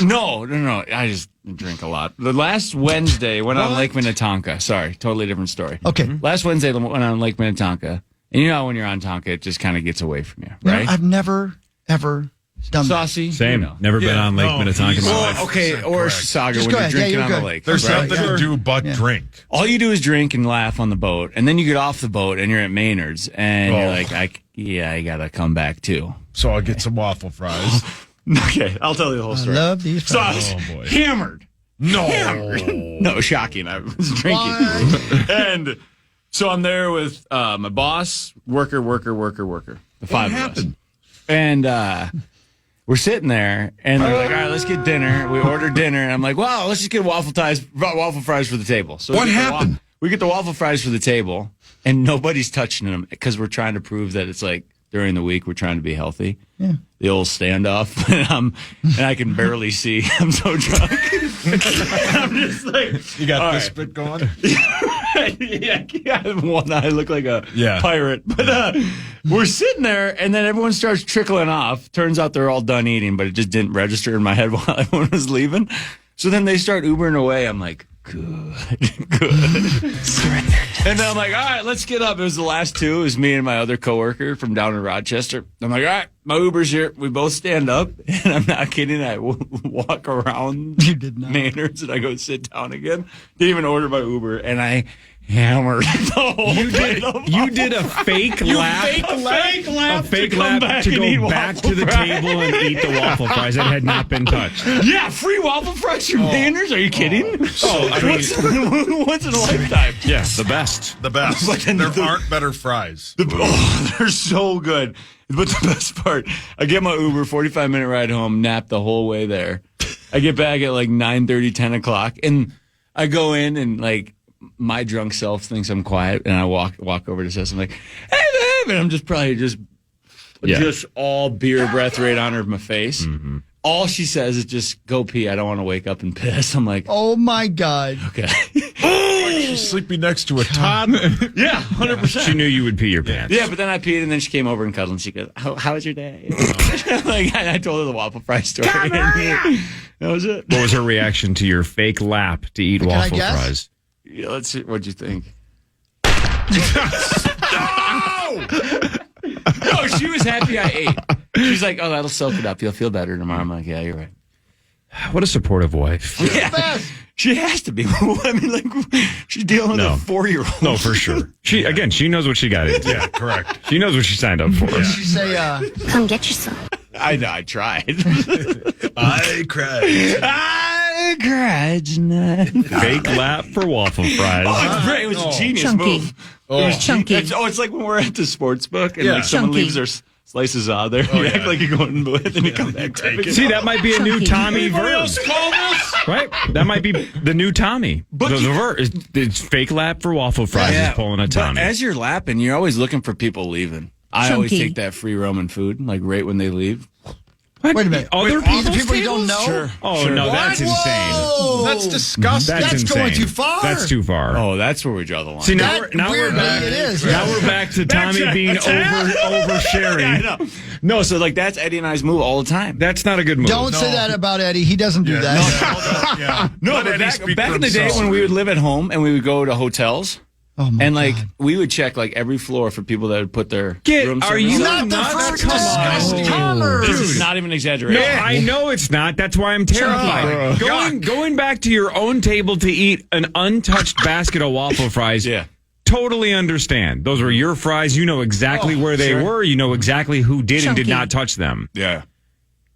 Speaker 10: No. I just drink a lot. The last Wednesday went on Lake Minnetonka. Sorry, totally different story.
Speaker 6: Okay.
Speaker 10: Last Wednesday went on Lake Minnetonka. And you know how when you're on Tonka, it just kind of gets away from you, right?
Speaker 6: No, I've never, ever done
Speaker 10: Saucy?
Speaker 9: Same.
Speaker 10: You know.
Speaker 9: Never been on Lake Minnetonka in my life.
Speaker 10: Okay, or Saga
Speaker 6: Just
Speaker 10: when
Speaker 6: go
Speaker 10: you're
Speaker 6: ahead.
Speaker 10: drinking
Speaker 6: Yeah,
Speaker 10: on
Speaker 6: you're
Speaker 10: the
Speaker 6: good.
Speaker 10: lake.
Speaker 2: There's
Speaker 10: right?
Speaker 2: nothing to do but drink.
Speaker 10: All you do is drink and laugh on the boat, and then you get off the boat and you're at Maynard's, and you're like, I gotta come back too.
Speaker 2: So I'll get some waffle fries.
Speaker 10: Okay, I'll tell you the whole story.
Speaker 6: I love these
Speaker 10: So I
Speaker 6: fries.
Speaker 10: was hammered. No, shocking. I was drinking. And so I'm there with my boss, worker. The five of us. And we're sitting there, and they're like, all right, let's get dinner. We order dinner, and I'm like, wow, let's just get waffle fries for the table. So
Speaker 2: What happened?
Speaker 10: We get the waffle fries for the table, and nobody's touching them because we're trying to prove that it's like during the week we're trying to be healthy. Yeah. The old standoff, and I can barely see. I'm so drunk. I'm just like,
Speaker 2: You got
Speaker 10: all
Speaker 2: this
Speaker 10: right.
Speaker 2: bit going?
Speaker 10: Yeah, one eye look like a pirate. But we're sitting there, and then everyone starts trickling off. Turns out they're all done eating, but it just didn't register in my head while everyone was leaving. So then they start Ubering away. I'm like, good. And then I'm like, all right, let's get up. It was the last two. It was me and my other coworker from down in Rochester. I'm like, all right, my Uber's here. We both stand up, and I'm not kidding. I walk around Maynard's, and I go sit down again. Didn't even order my Uber, and I hammered the whole
Speaker 9: You did a fake lap. A fake lap to go back to the table and eat the waffle fries that had not been touched.
Speaker 10: Yeah, free waffle fries from Maynard's. Are you kidding? Once in a lifetime.
Speaker 9: Yes, the best.
Speaker 2: The best.
Speaker 10: But then
Speaker 2: there aren't better fries.
Speaker 10: They're so good. But the best part, I get my Uber, 45-minute ride home, nap the whole way there. I get back at like 9:30, 10 o'clock, and I go in and like my drunk self thinks I'm quiet, and I walk over to Seth. I'm like, hey, babe, and I'm just probably just all beer breath right on her my face. Mm-hmm. All she says is just go pee. I don't want to wake up and piss. I'm like,
Speaker 6: oh my God.
Speaker 10: Okay.
Speaker 2: she's sleeping next to a toddler.
Speaker 10: Yeah, 100%.
Speaker 9: She knew you would pee your pants.
Speaker 10: Yeah, but then I peed, and then she came over and cuddled, and she goes, how was your day? Like, I told her the waffle fry story. That was it.
Speaker 9: What was her reaction to your fake lap to eat waffle fries?
Speaker 10: Yeah, let's see. What'd you think? No, she was happy I ate. She's like, oh, that'll soak it up. You'll feel better tomorrow. I'm like, yeah, you're right.
Speaker 9: What a supportive wife.
Speaker 10: Yeah. She has to be. I mean, like, she's dealing with a 4-year-old.
Speaker 9: No, for sure. She knows what she got into.
Speaker 2: Yeah, correct.
Speaker 9: She knows what she signed up for.
Speaker 6: Did she say,
Speaker 4: Come get your son.
Speaker 10: I know, I tried.
Speaker 2: I cried
Speaker 10: tonight.
Speaker 9: Fake lap for waffle fries.
Speaker 10: Oh, it's great. It was a genius
Speaker 4: Chunky.
Speaker 10: move. It was
Speaker 4: Chunky.
Speaker 10: It's like when we're at the sports book and like someone
Speaker 4: Chunky.
Speaker 10: leaves their slices out there. You act like you're going with and you come back.
Speaker 9: See, that might be a new Tommy verb.
Speaker 10: Call this?
Speaker 9: Right? That might be the new Tommy. The verb. It's fake lap for waffle fries is pulling a Tommy.
Speaker 10: But as you're lapping, you're always looking for people leaving. I always take that free roaming food, like right when they leave.
Speaker 6: Wait a minute.
Speaker 9: Other
Speaker 6: people you don't know?
Speaker 10: Sure.
Speaker 9: Oh, no, that's insane.
Speaker 6: Whoa.
Speaker 2: That's disgusting.
Speaker 6: That's going too far.
Speaker 9: That's too far.
Speaker 10: Oh, that's where we draw the line.
Speaker 9: See, now we're back.
Speaker 6: It is.
Speaker 9: Now we're back to Tommy being oversharing.
Speaker 10: Yeah, I know. No, so like that's Eddie and I's move all the time.
Speaker 9: That's not a good move.
Speaker 6: Don't say that about Eddie. He doesn't do that.
Speaker 10: No, but back in the day when we would live at home and we would go to hotels.
Speaker 6: Oh my
Speaker 10: and like
Speaker 6: God.
Speaker 10: we would check like every floor for people that would put their room
Speaker 9: Are
Speaker 10: service
Speaker 9: you
Speaker 10: up.
Speaker 6: Not the
Speaker 9: nuts?
Speaker 6: first
Speaker 9: Come on.
Speaker 10: This is not even exaggeration.
Speaker 9: No, I know it's not. That's why I'm terrified. Going back to your own table to eat an untouched basket of waffle fries.
Speaker 10: Yeah.
Speaker 9: Totally understand. Those were your fries. You know exactly where they were. You know exactly who did and did not touch them.
Speaker 10: Yeah.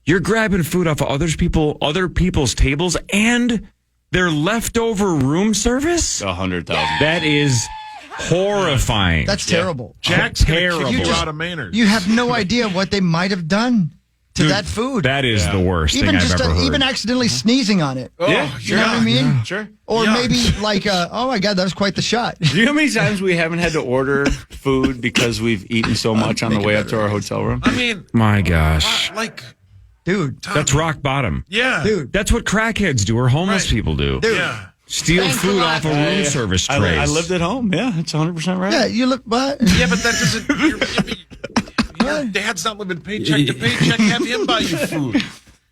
Speaker 9: You're grabbing food off of other people's tables and their leftover room service?
Speaker 10: 100,000.
Speaker 9: That is horrifying.
Speaker 6: That's terrible.
Speaker 2: Jack's
Speaker 9: terrible.
Speaker 2: gonna kick you out of Maynard.
Speaker 6: You have no idea what they might have done to that food.
Speaker 9: That is the worst thing I've ever heard.
Speaker 6: Even accidentally sneezing on it.
Speaker 10: Yeah,
Speaker 6: You know what I mean?
Speaker 10: Yeah. Sure.
Speaker 6: Or maybe like, oh my God, that was quite the shot.
Speaker 10: Do you know how many times we haven't had to order food because we've eaten so much on the way up to our hotel room?
Speaker 2: I mean,
Speaker 9: my gosh.
Speaker 6: Dude.
Speaker 9: That's rock bottom.
Speaker 2: Yeah.
Speaker 6: Dude.
Speaker 9: That's what crackheads do or homeless people do.
Speaker 6: Dude.
Speaker 2: Yeah.
Speaker 9: Steal food off of room service trays.
Speaker 10: I lived at home. Yeah, it's 100% right.
Speaker 6: Yeah, you look, what?
Speaker 2: Yeah, but that doesn't. Your dad's not living paycheck to paycheck. Have him buy you food.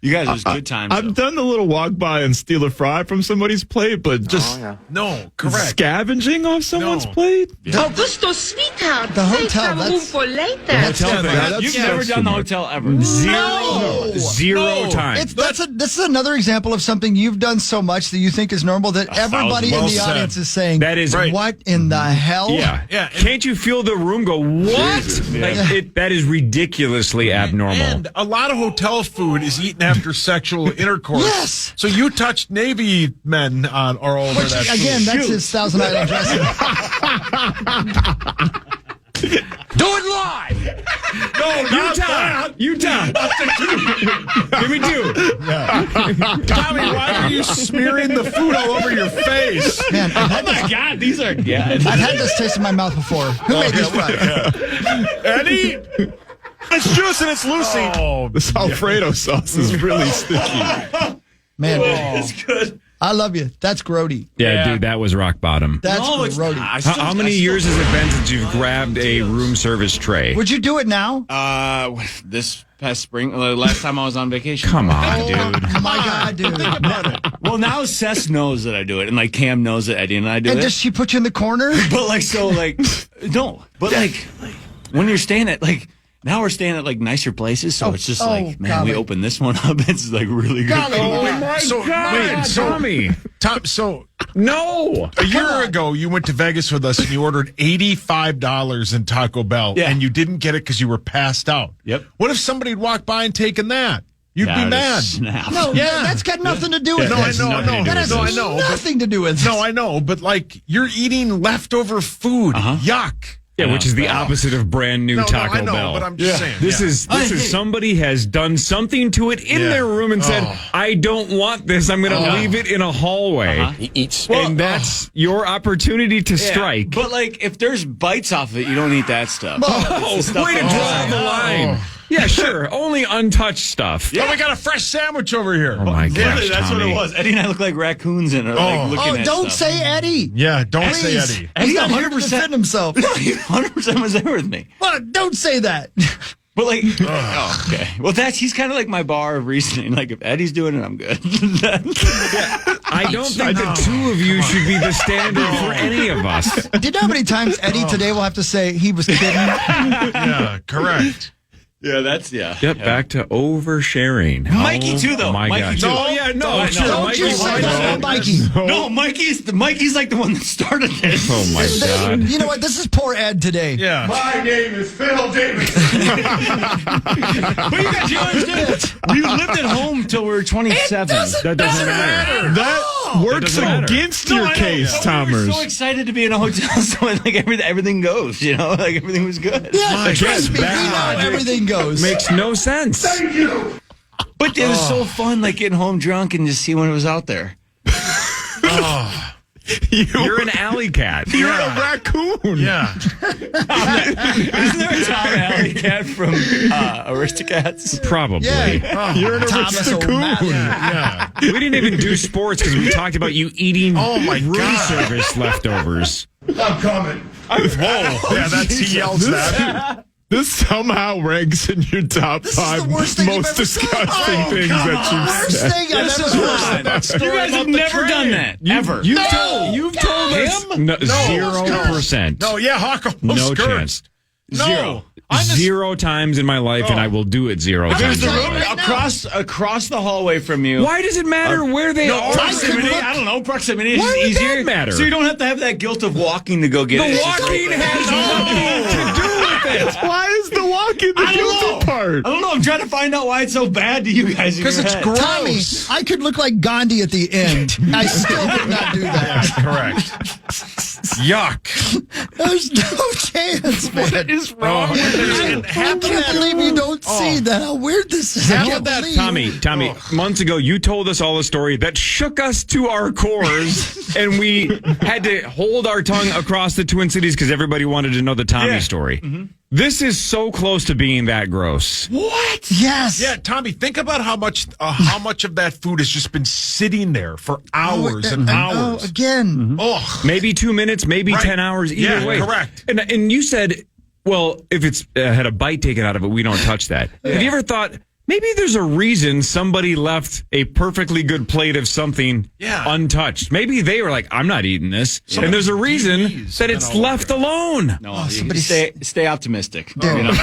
Speaker 10: You guys, it was good times.
Speaker 11: I've done the little walk by and steal a fry from somebody's plate, but just
Speaker 2: No, correct.
Speaker 11: scavenging off someone's plate?
Speaker 4: Augusto, sweetheart.
Speaker 6: The hotel,
Speaker 4: Save some room
Speaker 6: that's-
Speaker 4: for later.
Speaker 10: Hotel thing. You've never done the hotel ever.
Speaker 9: Zero times.
Speaker 6: This is another example of something you've done so much that you think is normal that everybody in the audience is saying,
Speaker 9: That is
Speaker 6: what in the hell?
Speaker 9: Yeah. Can't you feel the room go, what? That is ridiculously abnormal.
Speaker 2: And a lot of hotel food is eaten after sexual intercourse.
Speaker 6: Yes.
Speaker 2: So you touched Navy men on or all over
Speaker 6: Which,
Speaker 2: that
Speaker 6: again,
Speaker 2: food.
Speaker 6: that's his Thousand Island dressing.
Speaker 5: Do it live!
Speaker 2: No,
Speaker 9: Utah. Give me two.
Speaker 2: Tommy, why are you smearing the food all over your face?
Speaker 6: Man,
Speaker 10: Oh my God, these are good.
Speaker 6: I've had this taste in my mouth before. Who made these fries?
Speaker 2: Eddie?
Speaker 12: It's juice and it's Lucy.
Speaker 2: Oh,
Speaker 11: This Alfredo sauce is really sticky.
Speaker 6: Man,
Speaker 10: It's good.
Speaker 6: I love you. That's grody.
Speaker 9: Yeah, dude, that was rock bottom.
Speaker 6: That's
Speaker 10: No, it's
Speaker 6: grody.
Speaker 10: not.
Speaker 9: How many years has it been since you've grabbed a room service tray?
Speaker 6: Would you do it now?
Speaker 10: This past spring, last time I was on vacation.
Speaker 9: Come on, dude.
Speaker 6: Oh my God, dude.
Speaker 10: Well, now Seth knows that I do it, and like Cam knows that Eddie and I do
Speaker 6: And
Speaker 10: it.
Speaker 6: does she put you in the corner?
Speaker 10: But like, so like, no. But like, when you're staying at like. Now we're staying at like nicer places, so it's just like, man,
Speaker 6: golly.
Speaker 10: we open this one up. It's like really good.
Speaker 6: Golly.
Speaker 10: food.
Speaker 9: Oh my God, Tommy.
Speaker 2: So
Speaker 9: No.
Speaker 2: a year ago, you went to Vegas with us and you ordered $85 in Taco Bell, and you didn't get it because you were passed out.
Speaker 10: Yep.
Speaker 2: What if somebody had walked by and taken that? You'd be mad.
Speaker 10: Snap.
Speaker 6: No, that's got nothing to do with
Speaker 2: No, I
Speaker 6: this.
Speaker 2: know, I know.
Speaker 6: That has
Speaker 2: No, I know. but-
Speaker 6: nothing to do with this.
Speaker 2: No, I know, but like you're eating leftover food. Yuck.
Speaker 9: Yeah, which is the opposite of brand new Taco
Speaker 2: I know,
Speaker 9: Bell.
Speaker 2: but I'm just saying.
Speaker 9: This is somebody has done something to it in their room and said, I don't want this. I'm going to leave it in a hallway.
Speaker 14: He eats.
Speaker 9: And that's your opportunity to
Speaker 10: Yeah,
Speaker 9: strike.
Speaker 10: But like, if there's bites off of it, you don't eat that stuff.
Speaker 9: Oh,
Speaker 10: It's the stuff
Speaker 9: way to
Speaker 10: that's
Speaker 9: draw
Speaker 10: inside.
Speaker 9: the line. Yeah, sure. Only untouched stuff.
Speaker 2: Yeah, we got a fresh sandwich over here.
Speaker 9: Oh my gosh,
Speaker 10: Literally, that's
Speaker 9: Tommy.
Speaker 10: what it was. Eddie and I look like raccoons in it. Like, looking at
Speaker 6: don't
Speaker 10: stuff.
Speaker 6: say Eddie.
Speaker 2: Yeah, don't say
Speaker 6: Please.
Speaker 2: Eddie.
Speaker 6: He's
Speaker 10: Eddie
Speaker 6: not here to
Speaker 10: 100%
Speaker 6: defend himself.
Speaker 10: No, he 100% was there with me.
Speaker 6: Well, don't say that.
Speaker 10: But like, okay. Well, he's kind of like my bar of reasoning. Like, if Eddie's doing it, I'm good.
Speaker 9: I don't think the two of you should be the standard for any of us.
Speaker 6: Do you know how many times Eddie today will have to say he was kidding?
Speaker 2: Yeah, correct.
Speaker 10: Yeah, that's yeah.
Speaker 9: Get back to oversharing.
Speaker 10: Mikey too, though.
Speaker 9: My
Speaker 10: Mikey
Speaker 9: gosh.
Speaker 10: too.
Speaker 9: Oh yeah, no, sure.
Speaker 6: Don't
Speaker 9: Mikey,
Speaker 6: you say
Speaker 9: why
Speaker 6: that
Speaker 9: not?
Speaker 6: about Mikey.
Speaker 10: No, Mikey's like the one that started this.
Speaker 9: Oh my God.
Speaker 6: You know what? This is poor Ed today.
Speaker 2: Yeah.
Speaker 5: My name is Phil Davis.
Speaker 10: But you got to understand, we lived at home till we were 27.
Speaker 9: That doesn't matter.
Speaker 11: That works
Speaker 9: doesn't matter.
Speaker 11: against
Speaker 10: No,
Speaker 11: your
Speaker 10: I know,
Speaker 11: case,
Speaker 10: but we were
Speaker 11: Tomers.
Speaker 10: so excited to be in a hotel, so like everything goes, you know, like everything was good.
Speaker 6: Yeah, trust me, we
Speaker 9: bad.
Speaker 6: know everything goes.
Speaker 9: Makes no sense.
Speaker 5: Thank you.
Speaker 10: But it was so fun, like getting home drunk and just seeing what was out there.
Speaker 9: You're an alley cat.
Speaker 11: You're a raccoon.
Speaker 2: Yeah.
Speaker 10: Isn't there a Tom Alley cat from Aristocats?
Speaker 9: Probably.
Speaker 6: Yeah.
Speaker 11: You're an
Speaker 6: Thomas
Speaker 11: raccoon.
Speaker 6: O'Malley.
Speaker 2: Yeah.
Speaker 9: We didn't even do sports because we talked about you eating room
Speaker 2: God.
Speaker 9: service leftovers.
Speaker 5: I'm coming.
Speaker 2: Whoa. Yeah, that's he yells that.
Speaker 11: This somehow ranks in your top
Speaker 6: This is the
Speaker 11: 5
Speaker 6: worst thing you've
Speaker 11: most
Speaker 6: ever said.
Speaker 11: disgusting
Speaker 6: Oh,
Speaker 11: things
Speaker 6: come
Speaker 11: that
Speaker 6: on.
Speaker 11: you've
Speaker 6: Worst
Speaker 11: said.
Speaker 6: thing I've ever heard.
Speaker 10: You guys have never done that, ever.
Speaker 9: You've told us no, 0%.
Speaker 2: No, yeah, Hawk.
Speaker 9: No chance.
Speaker 2: No.
Speaker 9: 0 times in my life, and I will do it 0
Speaker 10: There's
Speaker 9: times.
Speaker 10: the
Speaker 9: in my
Speaker 10: room
Speaker 9: life.
Speaker 10: across the hallway from you.
Speaker 9: Why does it matter where they are?
Speaker 10: Proximity. I don't know. Proximity is
Speaker 9: Why
Speaker 10: just
Speaker 9: would
Speaker 10: easier.
Speaker 9: that matter?
Speaker 10: So you don't have to have that guilt of walking to go get it.
Speaker 9: The
Speaker 10: It's just
Speaker 9: walking
Speaker 10: right there.
Speaker 9: has nothing to do with it.
Speaker 11: Why is the walking the guilty part?
Speaker 10: I don't know. I'm trying to find out why it's so bad to you guys.
Speaker 2: Because it's gross.
Speaker 6: Tommy, I could look like Gandhi at the end. I still would not do that.
Speaker 2: Correct. Yuck.
Speaker 6: There's no chance, man.
Speaker 2: What is wrong with this?
Speaker 6: I can't believe you don't see that. How weird this is. I can't believe.
Speaker 9: Tommy, months ago, you told us all a story that shook us to our cores, and we had to hold our tongue across the Twin Cities because everybody wanted to know the Tommy story.
Speaker 10: Mm-hmm.
Speaker 9: This is so close to being that gross.
Speaker 2: What?
Speaker 6: Yes.
Speaker 2: Yeah, Tommy, think about how much of that food has just been sitting there for hours and hours.
Speaker 6: Oh, again.
Speaker 2: Oh,
Speaker 9: Maybe 2 minutes, maybe
Speaker 2: Right.
Speaker 9: 10 hours, either
Speaker 2: Yeah,
Speaker 9: way.
Speaker 2: correct.
Speaker 9: And you said, well, if it's had a bite taken out of it, we don't touch that. Have you ever thought, maybe there's a reason somebody left a perfectly good plate of something untouched? Maybe they were like, I'm not eating this. And there's a reason that it's left alone.
Speaker 10: No, somebody stay optimistic.
Speaker 6: Dude.
Speaker 10: You know?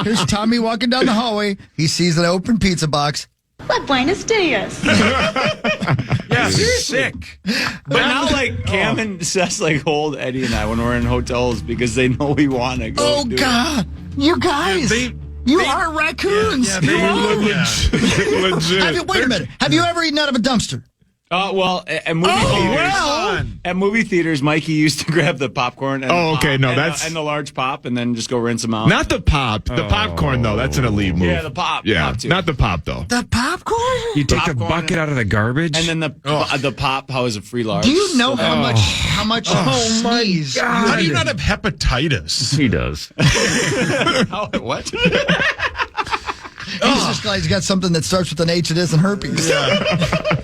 Speaker 6: Here's Tommy walking down the hallway. He sees an open pizza box.
Speaker 4: What buenos dias?
Speaker 2: yeah, sick.
Speaker 10: But now, like, Cam and Seth, like, hold Eddie and I when we're in hotels because they know we want to go.
Speaker 6: Oh,
Speaker 10: do
Speaker 6: God. You guys. You are raccoons.
Speaker 2: Yeah, they look
Speaker 11: legit.
Speaker 6: Wait a minute. Have you ever eaten out of a dumpster?
Speaker 10: Well, at movie theaters, at movie theaters, Mikey used to grab the popcorn. And the large pop, and then just go rinse them out.
Speaker 11: Not the pop. The popcorn, though. That's an elite move.
Speaker 10: Yeah, the pop.
Speaker 11: Yeah,
Speaker 10: Pop too.
Speaker 11: not the pop, though.
Speaker 6: The popcorn?
Speaker 9: You take the
Speaker 10: Popcorn
Speaker 9: bucket out of the garbage?
Speaker 10: and then the pop. How is it free large?
Speaker 6: Do you know how much sneeze?
Speaker 2: How do you not have hepatitis?
Speaker 9: He does.
Speaker 10: What?
Speaker 6: He's just like he's got something that starts with an H that isn't herpes.
Speaker 2: Yeah.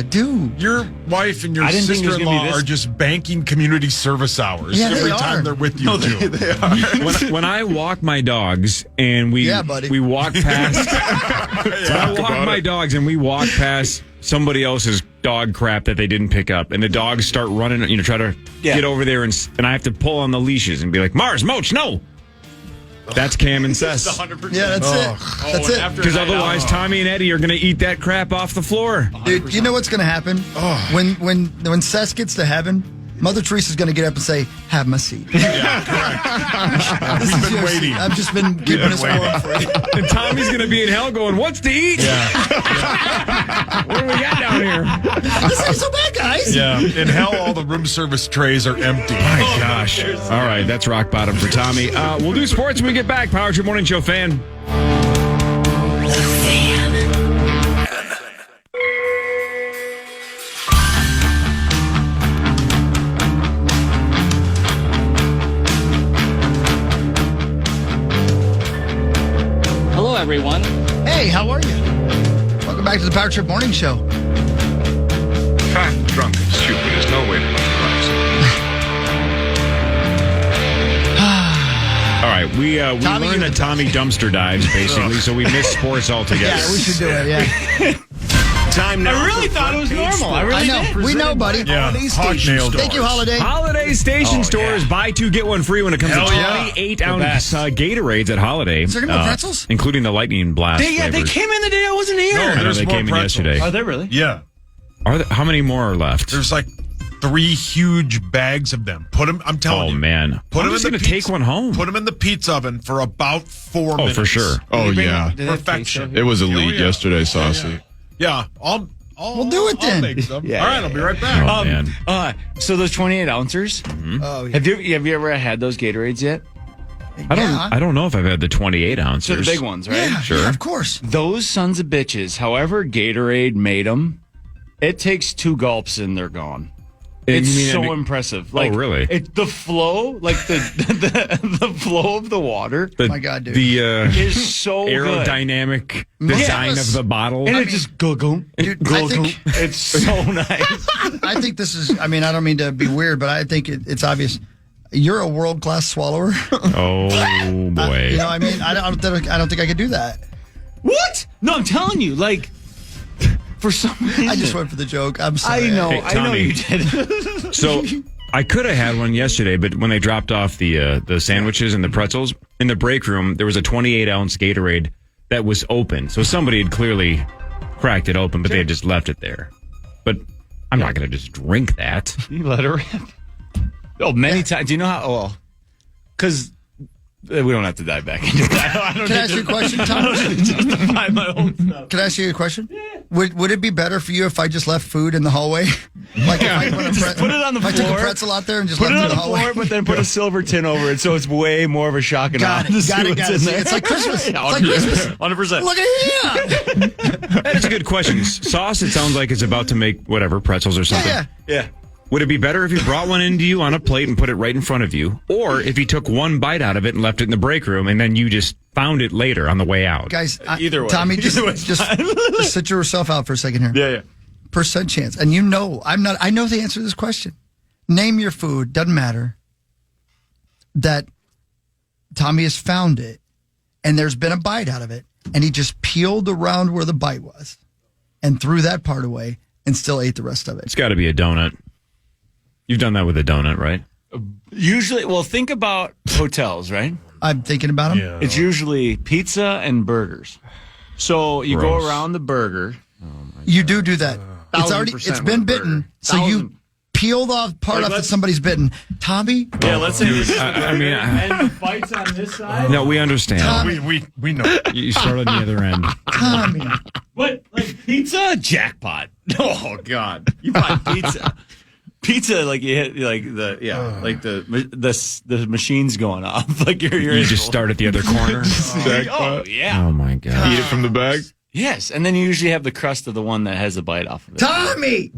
Speaker 6: Dude.
Speaker 2: Your wife and your
Speaker 10: I didn't think it was gonna be
Speaker 2: sister-in-law
Speaker 10: this-
Speaker 2: are just banking community service hours
Speaker 6: Yeah, they
Speaker 2: every
Speaker 6: are.
Speaker 2: time they're with you, too.
Speaker 10: They are.
Speaker 9: when I walk my dogs and we walk past when I walk my dogs and we walk past somebody else's dog crap that they didn't pick up and the dogs start running, try to get over there and I have to pull on the leashes and be like, Mars, Moach, no. That's Cam and Sess.
Speaker 10: 100%.
Speaker 6: Yeah, that's it. That's it.
Speaker 9: Because otherwise, Tommy and Eddie are going to eat that crap off the floor.
Speaker 6: Dude, you know what's going to happen? When Sess gets to heaven, Mother Teresa's going to get up and say, "Have my seat."
Speaker 2: Yeah, correct. We've been waiting.
Speaker 6: I've just been keeping this warm for you.
Speaker 9: And Tommy's going to be in hell going, what's to eat?
Speaker 2: Yeah.
Speaker 9: What do we got down here?
Speaker 6: This ain't so bad, guys.
Speaker 2: Yeah. In hell, all the room service trays are empty.
Speaker 9: My gosh. All right, that's rock bottom for Tommy. We'll do sports when we get back. Power Trip Morning Show fan.
Speaker 15: everyone.
Speaker 6: Hey, how are you? Welcome back to the Power Trip Morning Show.
Speaker 16: Fat, drunk, and stupid is no way to run
Speaker 9: All right, we learned that Tommy dumpster dives, basically, so we missed sports altogether.
Speaker 6: Yeah, we should do it, yeah.
Speaker 9: Time now.
Speaker 15: I really thought it was normal. I really
Speaker 6: know.
Speaker 15: did.
Speaker 6: We know, buddy.
Speaker 2: Yeah, Hawk Nail
Speaker 6: Thank you, Holiday.
Speaker 9: Holiday Station Stores, buy two, get one free when it comes to 28-ounce Gatorades at Holiday.
Speaker 6: Is there going to be pretzels?
Speaker 9: Including the Lightning Blast
Speaker 10: They
Speaker 9: flavors.
Speaker 10: came in the day I wasn't here.
Speaker 2: No,
Speaker 9: I know
Speaker 2: there's
Speaker 9: they
Speaker 2: more
Speaker 9: came in
Speaker 2: pretzels.
Speaker 9: yesterday.
Speaker 10: Are they really?
Speaker 2: Yeah.
Speaker 9: How many more are left?
Speaker 2: There's like 3 huge bags of them. Put them, I'm telling you.
Speaker 9: Oh, man.
Speaker 2: Put
Speaker 9: I'm
Speaker 2: them
Speaker 9: just
Speaker 2: in the
Speaker 9: going to take one home.
Speaker 2: Put them in the pizza oven for about 4
Speaker 9: Oh,
Speaker 2: minutes.
Speaker 9: for sure.
Speaker 11: Oh, yeah.
Speaker 2: Perfection.
Speaker 11: It was elite yesterday, Saucy.
Speaker 2: Yeah,
Speaker 6: We'll do it then.
Speaker 2: I'll make some.
Speaker 10: Yeah,
Speaker 2: All right,
Speaker 10: yeah,
Speaker 2: I'll be right back.
Speaker 9: Oh, man.
Speaker 10: So those 28 ounces.
Speaker 6: Oh, yeah.
Speaker 10: Have you ever had those Gatorades yet?
Speaker 9: I don't know if I've had the 28 ounces.
Speaker 10: So the big ones, right?
Speaker 6: Yeah,
Speaker 9: Sure.
Speaker 6: yeah, of course.
Speaker 10: Those sons of bitches, however Gatorade made them, it takes 2 gulps and they're gone. It's so impressive. Like,
Speaker 9: really?
Speaker 10: The flow, like the flow of the water.
Speaker 6: My God, dude.
Speaker 9: The
Speaker 10: is so
Speaker 9: aerodynamic design of the bottle.
Speaker 10: And it just go.
Speaker 6: Dude, I think,
Speaker 10: It's so nice.
Speaker 6: I think this is, I mean, I don't mean to be weird, but I think it's obvious. You're a world-class swallower.
Speaker 9: Oh, boy.
Speaker 6: You know, I mean, I don't think I could do that.
Speaker 10: What? No, I'm telling you, like, for some reason.
Speaker 6: I just went for the joke. I'm sorry.
Speaker 10: I know.
Speaker 9: Hey,
Speaker 10: I know
Speaker 9: Tommy.
Speaker 10: you did.
Speaker 9: So I could have had one yesterday, but when they dropped off the sandwiches and the pretzels in the break room, there was a 28-ounce Gatorade that was open. So somebody had clearly cracked it open, but they had just left it there. But I'm not going to just drink that.
Speaker 10: You let her rip. Oh, many times. Do you know how? Oh, well, because we don't have to dive back into that.
Speaker 6: Can I ask you a question, Tom?
Speaker 10: Justify my own stuff.
Speaker 6: Can I ask you a question? Yeah. Would it be better for you if I just left food in the hallway? Like if I
Speaker 10: put it on the floor.
Speaker 6: I took a pretzel out there and just
Speaker 10: put
Speaker 6: left
Speaker 10: it
Speaker 6: it
Speaker 10: on
Speaker 6: in
Speaker 10: the
Speaker 6: the hallway.
Speaker 10: floor, but then put a silver tin over it, so it's way more of a shock and awe.
Speaker 6: Got it. See, it's like Christmas. It's like Christmas.
Speaker 10: 100%.
Speaker 6: Look at here.
Speaker 9: That is a good question. Sauce, it sounds like it's about to make whatever, pretzels or something.
Speaker 10: Yeah.
Speaker 9: Would it be better if he brought one into you on a plate and put it right in front of you? Or if he took one bite out of it and left it in the break room and then you just found it later on the way out?
Speaker 6: Guys,
Speaker 10: Either way.
Speaker 6: Tommy, just sit yourself out for a second here.
Speaker 10: Yeah.
Speaker 6: Percent chance. And you know, I know the answer to this question. Name your food, doesn't matter, that Tommy has found it and there's been a bite out of it and he just peeled around where the bite was and threw that part away and still ate the rest of it.
Speaker 9: It's got to be a donut. You've done that with a donut, right?
Speaker 10: Usually, well, think about hotels, right?
Speaker 6: I'm thinking about them.
Speaker 2: Yeah.
Speaker 10: It's usually pizza and burgers. So you
Speaker 9: Gross.
Speaker 10: go around the burger.
Speaker 6: You do that. It's been bitten, so you peel the part off that somebody's bitten. Tommy?
Speaker 10: Yeah, let's say
Speaker 9: and
Speaker 10: the bites on this side.
Speaker 9: No, we understand.
Speaker 6: Tommy.
Speaker 2: We know.
Speaker 9: You start on the other end.
Speaker 6: Tommy.
Speaker 10: What? Like pizza? Jackpot. Oh, God. You buy pizza. Pizza, like you hit, like the machine's going off. Like
Speaker 9: You just start at the other corner.
Speaker 10: Oh, yeah.
Speaker 9: Oh, my God.
Speaker 11: Eat it from the bag?
Speaker 10: Yes, and then you usually have the crust of the one that has a bite off of it.
Speaker 6: Tommy!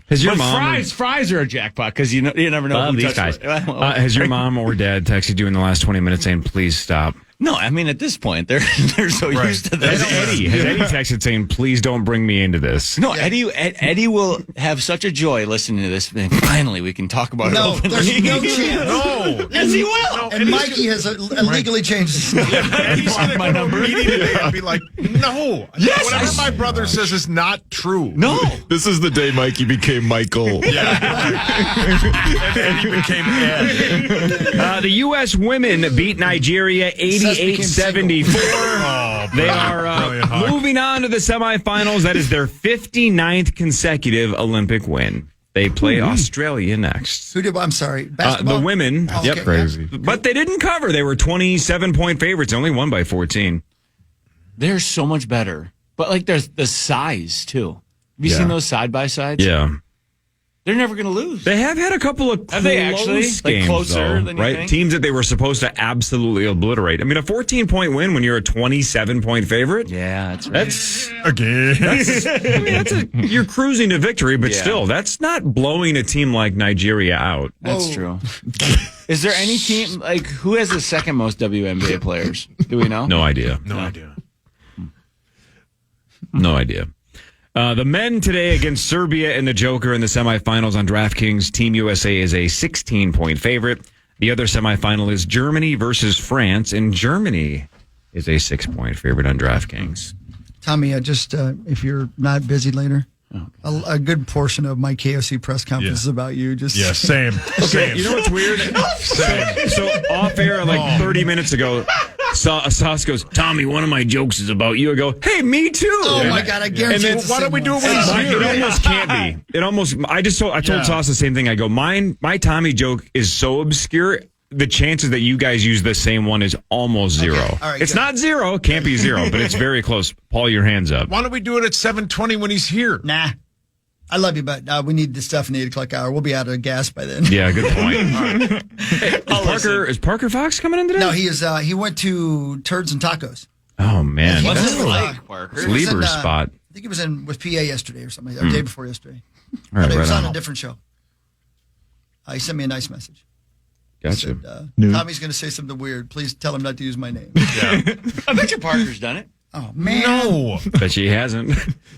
Speaker 9: Has your
Speaker 10: But
Speaker 9: mom...
Speaker 10: fries are a jackpot because you never know
Speaker 9: Love
Speaker 10: who
Speaker 9: these
Speaker 10: touched
Speaker 9: guys.
Speaker 10: it.
Speaker 9: Has your mom or dad texted you in the last 20 minutes saying, please stop?
Speaker 10: No, I mean at this point they're so used to this.
Speaker 9: Has Eddie texted saying, plees don't bring me into this?
Speaker 10: No, Eddie will have such a joy listening to this. And finally, we can talk about it openly.
Speaker 6: There's no chance.
Speaker 2: No.
Speaker 10: Yes, he will.
Speaker 6: And Mikey has illegally changed his name.
Speaker 2: He's going to go to a meeting today and be like, no.
Speaker 10: Yes,
Speaker 2: Whatever my brother says is not true.
Speaker 10: No.
Speaker 11: This is the day Mikey became Michael.
Speaker 2: And then he became Ed.
Speaker 9: The U.S. women beat Nigeria 88-74. They are moving on to the semifinals. That is their 59th consecutive Olympic win. They play Australia next.
Speaker 6: Who did? I'm sorry. Basketball?
Speaker 9: The women.
Speaker 6: Oh,
Speaker 9: Yep.
Speaker 6: okay,
Speaker 9: Crazy. But they didn't cover. They were 27-point favorites. They only won by 14.
Speaker 10: They're so much better. But like there's the size too. Have you seen those side by sides?
Speaker 9: Yeah.
Speaker 10: They're never going to lose.
Speaker 9: They have had a couple of
Speaker 10: Have they actually?
Speaker 9: close
Speaker 10: Like
Speaker 9: games,
Speaker 10: closer
Speaker 9: though,
Speaker 10: than you
Speaker 9: right?
Speaker 10: think?
Speaker 9: Teams that they were supposed to absolutely obliterate. I mean, a 14-point win when you're a 27-point favorite.
Speaker 10: Yeah, that's right.
Speaker 9: That's
Speaker 2: Again.
Speaker 9: you're cruising to victory, but
Speaker 10: Yeah.
Speaker 9: still, that's not blowing a team like Nigeria out.
Speaker 10: That's true. Is there any team, like, who has the second most WNBA players? Do we know?
Speaker 9: No idea.
Speaker 2: No idea.
Speaker 9: No idea. The men today against Serbia and the Joker in the semifinals on DraftKings. Team USA is a 16-point favorite. The other semifinal is Germany versus France, and Germany is a 6-point favorite on DraftKings.
Speaker 6: Tommy, if you're not busy later, a good portion of my KFC press conference is about you.
Speaker 2: Same.
Speaker 9: Okay, you know what's weird? So off air, like 30 minutes ago, Sauce goes, Tommy, one of my jokes is about you. I go, hey, me too.
Speaker 6: Oh my God, I guarantee.
Speaker 2: And then why don't we do it when he's here?
Speaker 9: It almost can't be. I told Sauce the same thing. I go, my Tommy joke is so obscure. The chances that you guys use the same one is almost zero.
Speaker 6: Okay. All right,
Speaker 9: it's not zero, can't be zero, but it's very close. Paul, your hands up.
Speaker 2: Why don't we do it at 7:20 when he's here?
Speaker 6: Nah. I love you, but we need the stuff in the 8 o'clock hour. We'll be out of gas by then.
Speaker 9: Yeah, good point. Hey, is Parker Fox coming in today?
Speaker 6: No, he is. He went to Turds and Tacos.
Speaker 9: Oh, man.
Speaker 10: What's it like, Parker?
Speaker 9: It's Lieber's spot.
Speaker 6: I think he was in with PA yesterday or something, or day before yesterday.
Speaker 9: All right,
Speaker 6: He was
Speaker 9: right
Speaker 6: on
Speaker 9: on.
Speaker 6: a different show. He sent me a nice message.
Speaker 9: Gotcha.
Speaker 6: Said, Tommy's going to say something weird. Please tell him not to use my name.
Speaker 10: I bet you Parker's done it.
Speaker 6: Oh, man.
Speaker 2: No.
Speaker 9: Bet she hasn't.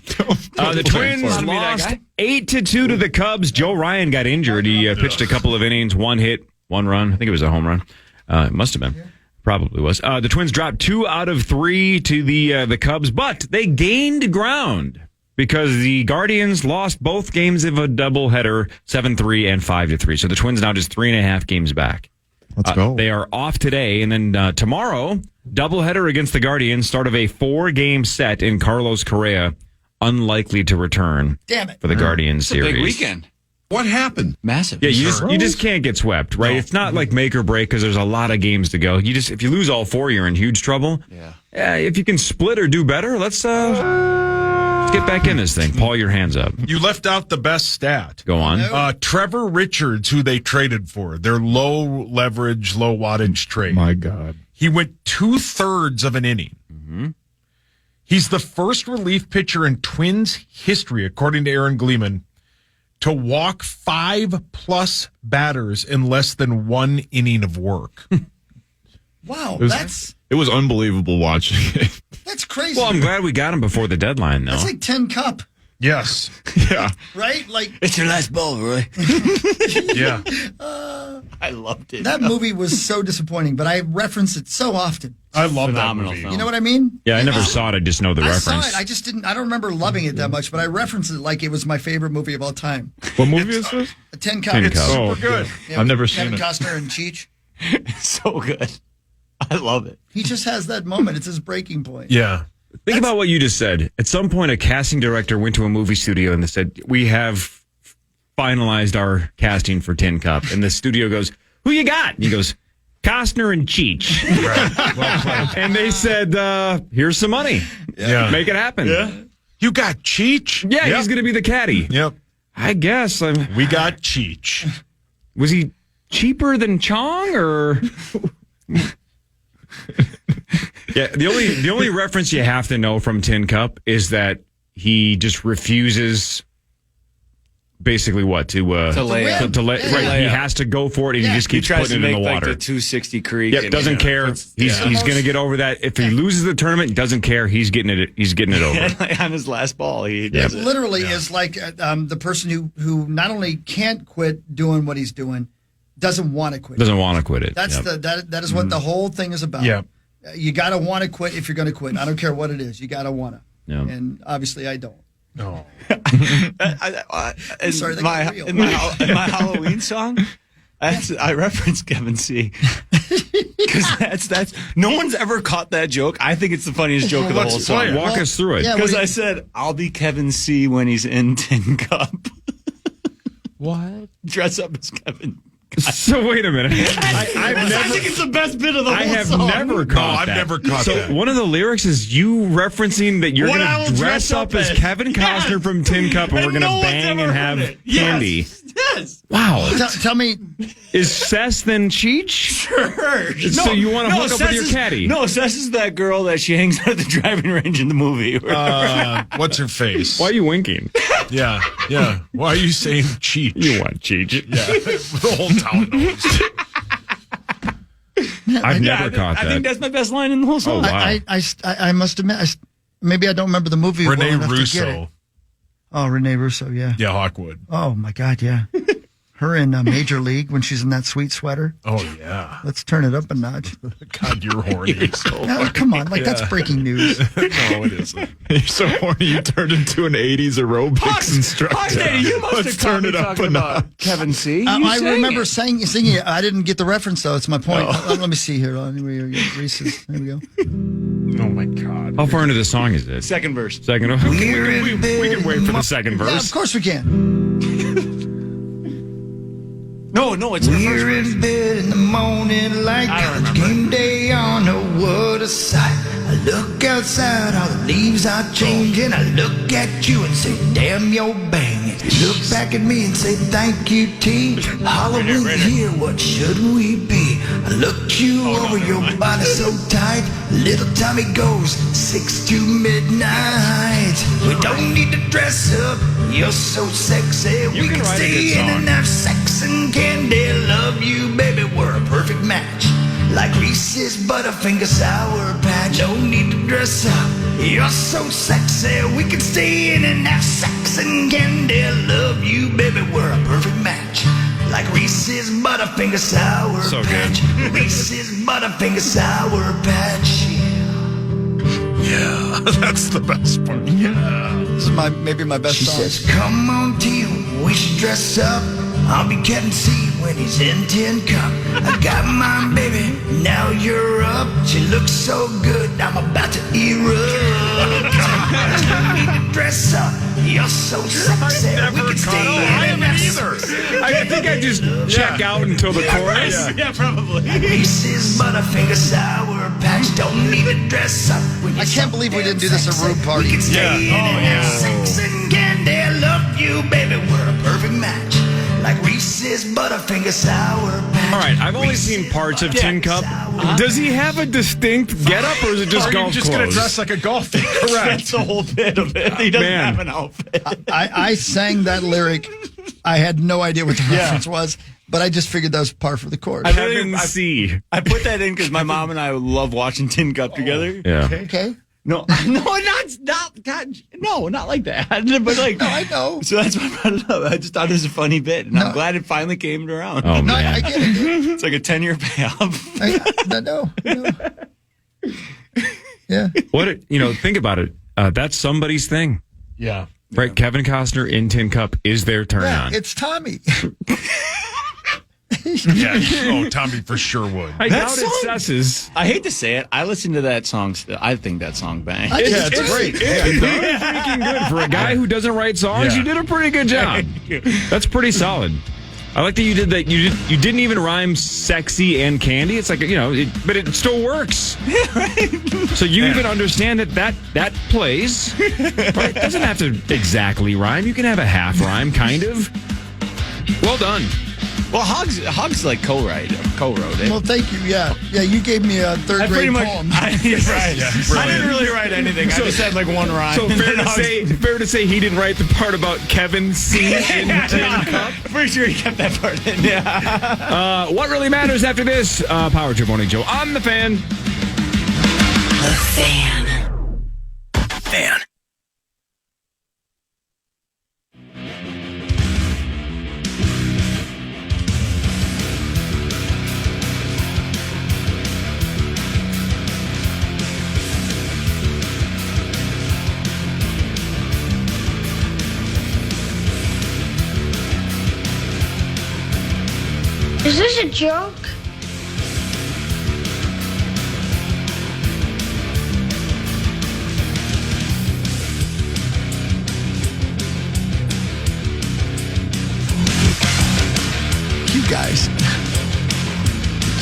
Speaker 9: The Twins lost 8-2 to the Cubs. Joe Ryan got injured. He pitched a couple of innings, 1 hit, 1 run. I think it was a home run. It must have been. Probably was. The Twins dropped 2 out of 3 to the Cubs, but they gained ground because the Guardians lost both games of a doubleheader, 7-3 and 5-3. So the Twins now just 3.5 games back.
Speaker 11: Let's go.
Speaker 9: They are off today, and then tomorrow, doubleheader against the Guardians, start of a 4-game set in Carlos Correa, unlikely to return.
Speaker 6: Damn it.
Speaker 9: For the Guardians
Speaker 10: It's a
Speaker 9: series.
Speaker 10: big weekend.
Speaker 2: What happened?
Speaker 10: Massive.
Speaker 9: Yeah, you just can't get swept, right? It's not like make or break because there's a lot of games to go. If you lose all 4, you're in huge trouble.
Speaker 10: Yeah.
Speaker 9: If you can split or do better, let's get back in this thing. Paul, your hands up.
Speaker 2: You left out the best stat.
Speaker 9: Go on.
Speaker 2: Trevor Richards, who they traded for, their low leverage, low wattage trade.
Speaker 11: My God.
Speaker 2: He went 2/3 of an inning. He's the first relief pitcher in Twins history, according to Aaron Gleeman, to walk 5+ batters in less than 1 inning of work.
Speaker 6: Wow,
Speaker 11: it was unbelievable watching it.
Speaker 6: that's crazy.
Speaker 9: Well, I'm glad we got him before the deadline, though.
Speaker 6: That's like 10 cup,
Speaker 2: Yes.
Speaker 11: Yeah.
Speaker 6: right? Like
Speaker 10: It's your last ball, Roy.
Speaker 2: Yeah.
Speaker 10: I loved it.
Speaker 6: that movie was so disappointing, but I reference it so often.
Speaker 2: I love that
Speaker 10: Phenomenal
Speaker 2: movie.
Speaker 10: film.
Speaker 6: You know what I mean?
Speaker 9: Yeah, I never saw it. I just know the
Speaker 6: I
Speaker 9: reference.
Speaker 6: saw it. I just didn't. I don't remember loving it that much, but I reference it like it was my favorite movie of all time.
Speaker 11: What movie is this?
Speaker 6: 10 cup.
Speaker 9: 10 Cup.
Speaker 2: Super good.
Speaker 6: Yeah,
Speaker 11: I've never
Speaker 6: Kevin
Speaker 11: seen it.
Speaker 6: Costner and Cheech.
Speaker 10: So good. I love it.
Speaker 6: He just has that moment. It's his breaking point.
Speaker 2: Yeah.
Speaker 9: Think about what you just said. At some point, a casting director went to a movie studio and they said, we have finalized our casting for Tin Cup. And the studio goes, who you got? And he goes, Costner and Cheech.
Speaker 2: Right. Well played.
Speaker 9: And they said, here's some money.
Speaker 2: Yeah.
Speaker 9: Make it happen.
Speaker 2: Yeah. You got Cheech?
Speaker 9: Yeah,
Speaker 2: Yep.
Speaker 9: he's going to be the caddy.
Speaker 2: Yep.
Speaker 9: I guess.
Speaker 2: We got Cheech.
Speaker 9: Was he cheaper than Chong or? Yeah, the only reference you have to know from Tin Cup is that he just refuses basically what to
Speaker 10: lay
Speaker 6: up.
Speaker 9: to let
Speaker 6: Yeah.
Speaker 9: right.
Speaker 10: Lay
Speaker 9: He
Speaker 10: up.
Speaker 9: has to go for it and he just
Speaker 10: He
Speaker 9: keeps
Speaker 10: tries
Speaker 9: putting
Speaker 10: to
Speaker 9: it
Speaker 10: make
Speaker 9: in the
Speaker 10: like
Speaker 9: water.
Speaker 10: the 260 creek.
Speaker 9: Yep,
Speaker 10: and,
Speaker 9: doesn't care. He's going to get over that. If he loses the tournament, doesn't care. He's getting it. He's getting it over.
Speaker 10: on his last ball, he does it.
Speaker 6: Literally is like the person who not only can't quit doing what he's doing, doesn't want to quit.
Speaker 9: Doesn't want to quit it.
Speaker 6: That's
Speaker 9: Yep.
Speaker 6: that is what the whole thing is about.
Speaker 2: Yeah.
Speaker 6: You got to want to quit if you're going to quit. I don't care what it is. You got to want to.
Speaker 9: Yeah.
Speaker 6: And obviously I don't.
Speaker 2: No.
Speaker 10: In
Speaker 6: Sorry, that
Speaker 10: my,
Speaker 6: got real.
Speaker 10: in my Halloween song, I reference Kevin C. Because that's no one's ever caught that joke. I think it's the funniest joke of the whole song.
Speaker 9: Walk us through it.
Speaker 6: Yeah,
Speaker 10: Because I said, I'll be Kevin C. when he's in Tin Cup.
Speaker 9: What?
Speaker 10: Dress up as Kevin.
Speaker 9: So wait a minute.
Speaker 10: I think it's the best bit of the
Speaker 9: I
Speaker 10: whole
Speaker 9: have
Speaker 10: song.
Speaker 9: never caught
Speaker 2: I've
Speaker 9: that.
Speaker 2: never caught
Speaker 9: so
Speaker 2: that.
Speaker 9: one of the lyrics is you referencing that you're
Speaker 10: What I
Speaker 9: going
Speaker 10: will
Speaker 9: to dress up as Kevin Costner from Tin Cup and we're going to
Speaker 10: no one's
Speaker 9: bang
Speaker 10: ever
Speaker 9: and have
Speaker 10: heard it.
Speaker 9: candy.
Speaker 10: Yes.
Speaker 9: Wow.
Speaker 6: Tell me,
Speaker 9: Is Sess then Cheech?
Speaker 10: Sure.
Speaker 9: So you want to hook up with your caddy?
Speaker 10: No, Sess is that girl that she hangs out at the driving range in the movie.
Speaker 2: What's her face?
Speaker 9: Why are you winking?
Speaker 2: Yeah. Yeah. Why are you saying Cheech?
Speaker 9: You want Cheech.
Speaker 2: Yeah. The whole town knows.
Speaker 9: I've never caught that.
Speaker 10: I think that's my best line in the whole song.
Speaker 9: Oh, wow.
Speaker 6: I must admit, maybe I don't remember the movie well
Speaker 2: Renee
Speaker 6: enough to get
Speaker 2: Russo.
Speaker 6: it. Oh, Renee Russo, yeah.
Speaker 2: Yeah, Hawkwood.
Speaker 6: Oh, my God, yeah. Her in Major League when she's in that sweet sweater.
Speaker 2: Oh, yeah.
Speaker 6: Let's turn it up a notch.
Speaker 2: God, you're horny.
Speaker 10: You're so
Speaker 6: No, come on. That's breaking news.
Speaker 2: No, it isn't.
Speaker 11: You're so horny you turned into an 80s aerobics instructor.
Speaker 10: You must
Speaker 11: Let's
Speaker 10: have caught
Speaker 11: turn
Speaker 10: me
Speaker 11: it up
Speaker 10: talking
Speaker 11: a notch.
Speaker 10: about Kevin C.
Speaker 6: I remember singing it. I didn't get the reference, though. It's my point. Let me see here. Reese's. There we go.
Speaker 2: Oh, my God.
Speaker 9: How far into the song is it?
Speaker 10: Second verse.
Speaker 9: Second. Okay, we can wait for the second
Speaker 6: Yeah,
Speaker 9: verse.
Speaker 6: of course we can.
Speaker 10: No, it's in the first
Speaker 8: We're
Speaker 10: verse.
Speaker 8: in bed in the morning like college game day on. Oh, what a sight. I look outside, all the leaves are changing. I look at you and say, damn, you're banging. Look back at me and say, thank you, T. Halloween's here, what should we be? I look you over, your body so tight. Little Tommy goes 6 to midnight. We don't need to dress up, you're so sexy. We can stay in and have sex and candy. Love you, baby, we're a perfect match. Like Reese's Butterfinger Sour Patch. No need to dress up, you're so sexy. We can stay in and have sex and candy. Love you, baby, we're a perfect match. Like Reese's Butterfinger Sour
Speaker 2: So
Speaker 8: Patch. Reese's Butterfinger Sour Patch.
Speaker 2: Yeah, that's the best part. Yeah.
Speaker 6: This is maybe my best
Speaker 8: She
Speaker 6: song.
Speaker 8: says, come on, T, we should dress up. I'll be Kevin C when he's in Tin Cup. I got mine, baby, now you're up. She looks so good, I'm about to erupt. You need to dress up, you're so sexy. We can stay in and have sex.
Speaker 9: I think I just check out until the chorus.
Speaker 10: Yeah, probably.
Speaker 8: Reese's Butterfinger Sour Patch. Don't need to dress up. When
Speaker 6: I can't believe we didn't do this at Room Party.
Speaker 8: We can stay in and have sex and candy. Love you, baby, we're a perfect match. Like Reese's Butterfinger Sour Patch.
Speaker 9: All right, I've only seen parts of Tin Cup. Does he have a distinct getup, or is it just
Speaker 2: Are
Speaker 9: golf
Speaker 2: you just going to
Speaker 9: clothes?
Speaker 2: dress like a golf fit? Correct.
Speaker 10: That's the whole bit of it. He doesn't
Speaker 9: Man.
Speaker 10: have an outfit.
Speaker 6: I sang that lyric. I had no idea what the reference was, but I just figured that was par for the course.
Speaker 9: Kevin C.
Speaker 10: I put that in because my mom and I love watching Tin Cup together.
Speaker 9: Yeah.
Speaker 6: Okay.
Speaker 10: No, not God, no, not like that. But like,
Speaker 6: No, I know.
Speaker 10: so that's why I brought it up. I just thought it was a funny bit, and
Speaker 6: No.
Speaker 10: I'm glad it finally came around.
Speaker 9: Oh,
Speaker 6: No,
Speaker 9: man.
Speaker 6: I get it.
Speaker 10: It's like a 10-year payoff.
Speaker 6: No. Yeah.
Speaker 9: Think about it. That's somebody's thing.
Speaker 2: Yeah.
Speaker 9: Right? Kevin Costner in Tin Cup is their turn on.
Speaker 6: It's Tommy.
Speaker 2: Yeah. Oh, Tommy for sure would.
Speaker 9: I
Speaker 10: That
Speaker 9: doubt
Speaker 10: song-
Speaker 9: it susses.
Speaker 10: I hate to say it, I listen to that song still. I think that song bangs.
Speaker 6: Yeah, it's great.
Speaker 9: It's pretty freaking good. For a guy who doesn't write songs,
Speaker 2: Yeah.
Speaker 9: you did a pretty good job. That's pretty solid. I like that you did that. You didn't even rhyme sexy and candy. It's like, but it still works. So you even understand that plays. Right? It doesn't have to exactly rhyme. You can have a half rhyme, kind of. Well done.
Speaker 10: Well, Hogs like co-wrote it.
Speaker 6: Well, thank you. Yeah. You gave me a third grade poem.
Speaker 10: I didn't really write anything. I just had like one rhyme.
Speaker 9: So fair to say he didn't write the part about Kevin C. in Tin Cup.
Speaker 10: Pretty sure he kept that part in. Yeah.
Speaker 9: What really matters after this? Power Trip Morning Show on the Fan.
Speaker 8: The Fan. Fan.
Speaker 17: Is this a joke?
Speaker 6: You guys.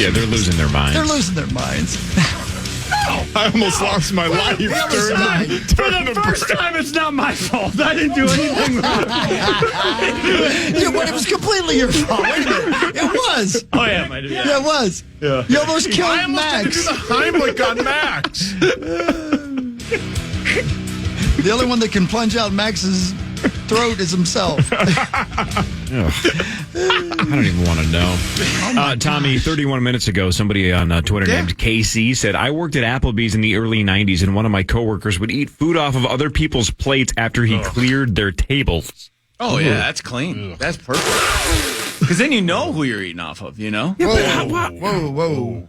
Speaker 9: Yeah, they're losing their minds.
Speaker 6: They're losing their minds.
Speaker 11: I almost lost my life during the
Speaker 10: First time, it's not my fault. I didn't do anything wrong.
Speaker 6: Yeah, but it was completely your fault. Wait a minute. It was.
Speaker 10: Oh yeah, my dude.
Speaker 6: Yeah, it was.
Speaker 10: Yeah.
Speaker 6: You almost killed
Speaker 2: I almost had to do
Speaker 6: Max.
Speaker 2: the Heimlich on Max.
Speaker 6: The only one that can plunge out Max's throat is himself.
Speaker 9: I don't even want to know. Tommy, 31 minutes ago, somebody on Twitter named KC said, I worked at Applebee's in the early 90s, and one of my coworkers would eat food off of other people's plates after he cleared their tables.
Speaker 10: Oh, yeah, that's clean. That's perfect. Because then you know who you're eating off of, you know?
Speaker 9: Yeah,
Speaker 6: Whoa.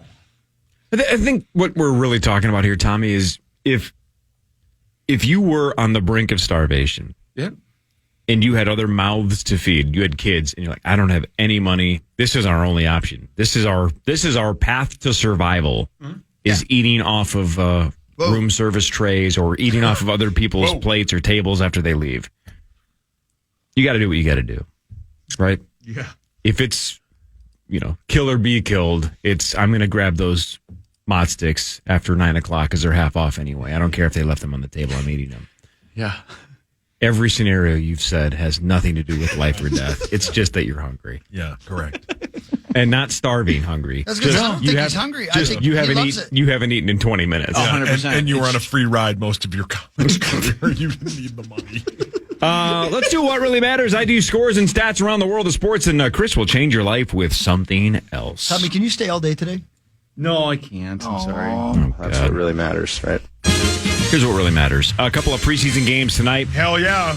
Speaker 9: I think what we're really talking about here, Tommy, is if you were on the brink of starvation, and you had other mouths to feed, you had kids, and you're like, I don't have any money. This is our only option. This is our path to survival. Is eating off of room service trays or eating off of other people's plates or tables after they leave. You got to do what you got to do, right?
Speaker 2: Yeah.
Speaker 9: If it's, kill or be killed, I'm going to grab those Mott sticks after 9 o'clock because they're half off anyway. I don't care if they left them on the table. I'm eating them.
Speaker 10: Yeah.
Speaker 9: Every scenario you've said has nothing to do with life or death. It's just that you're hungry.
Speaker 2: Yeah, correct.
Speaker 9: And not starving hungry.
Speaker 6: That's good. I don't think he's hungry. I think he loves it.
Speaker 9: You haven't eaten in 20 minutes.
Speaker 10: 100%.
Speaker 2: And you were on a free ride most of your college career. You didn't need the money.
Speaker 9: Let's do what really matters. I do scores and stats around the world of sports, and Chris will change your life with something else.
Speaker 6: Tommy, can you stay all day today?
Speaker 10: No, I can't. I'm sorry.
Speaker 3: That's what really matters, right?
Speaker 9: Here's what really matters. A couple of preseason games tonight.
Speaker 2: Hell yeah.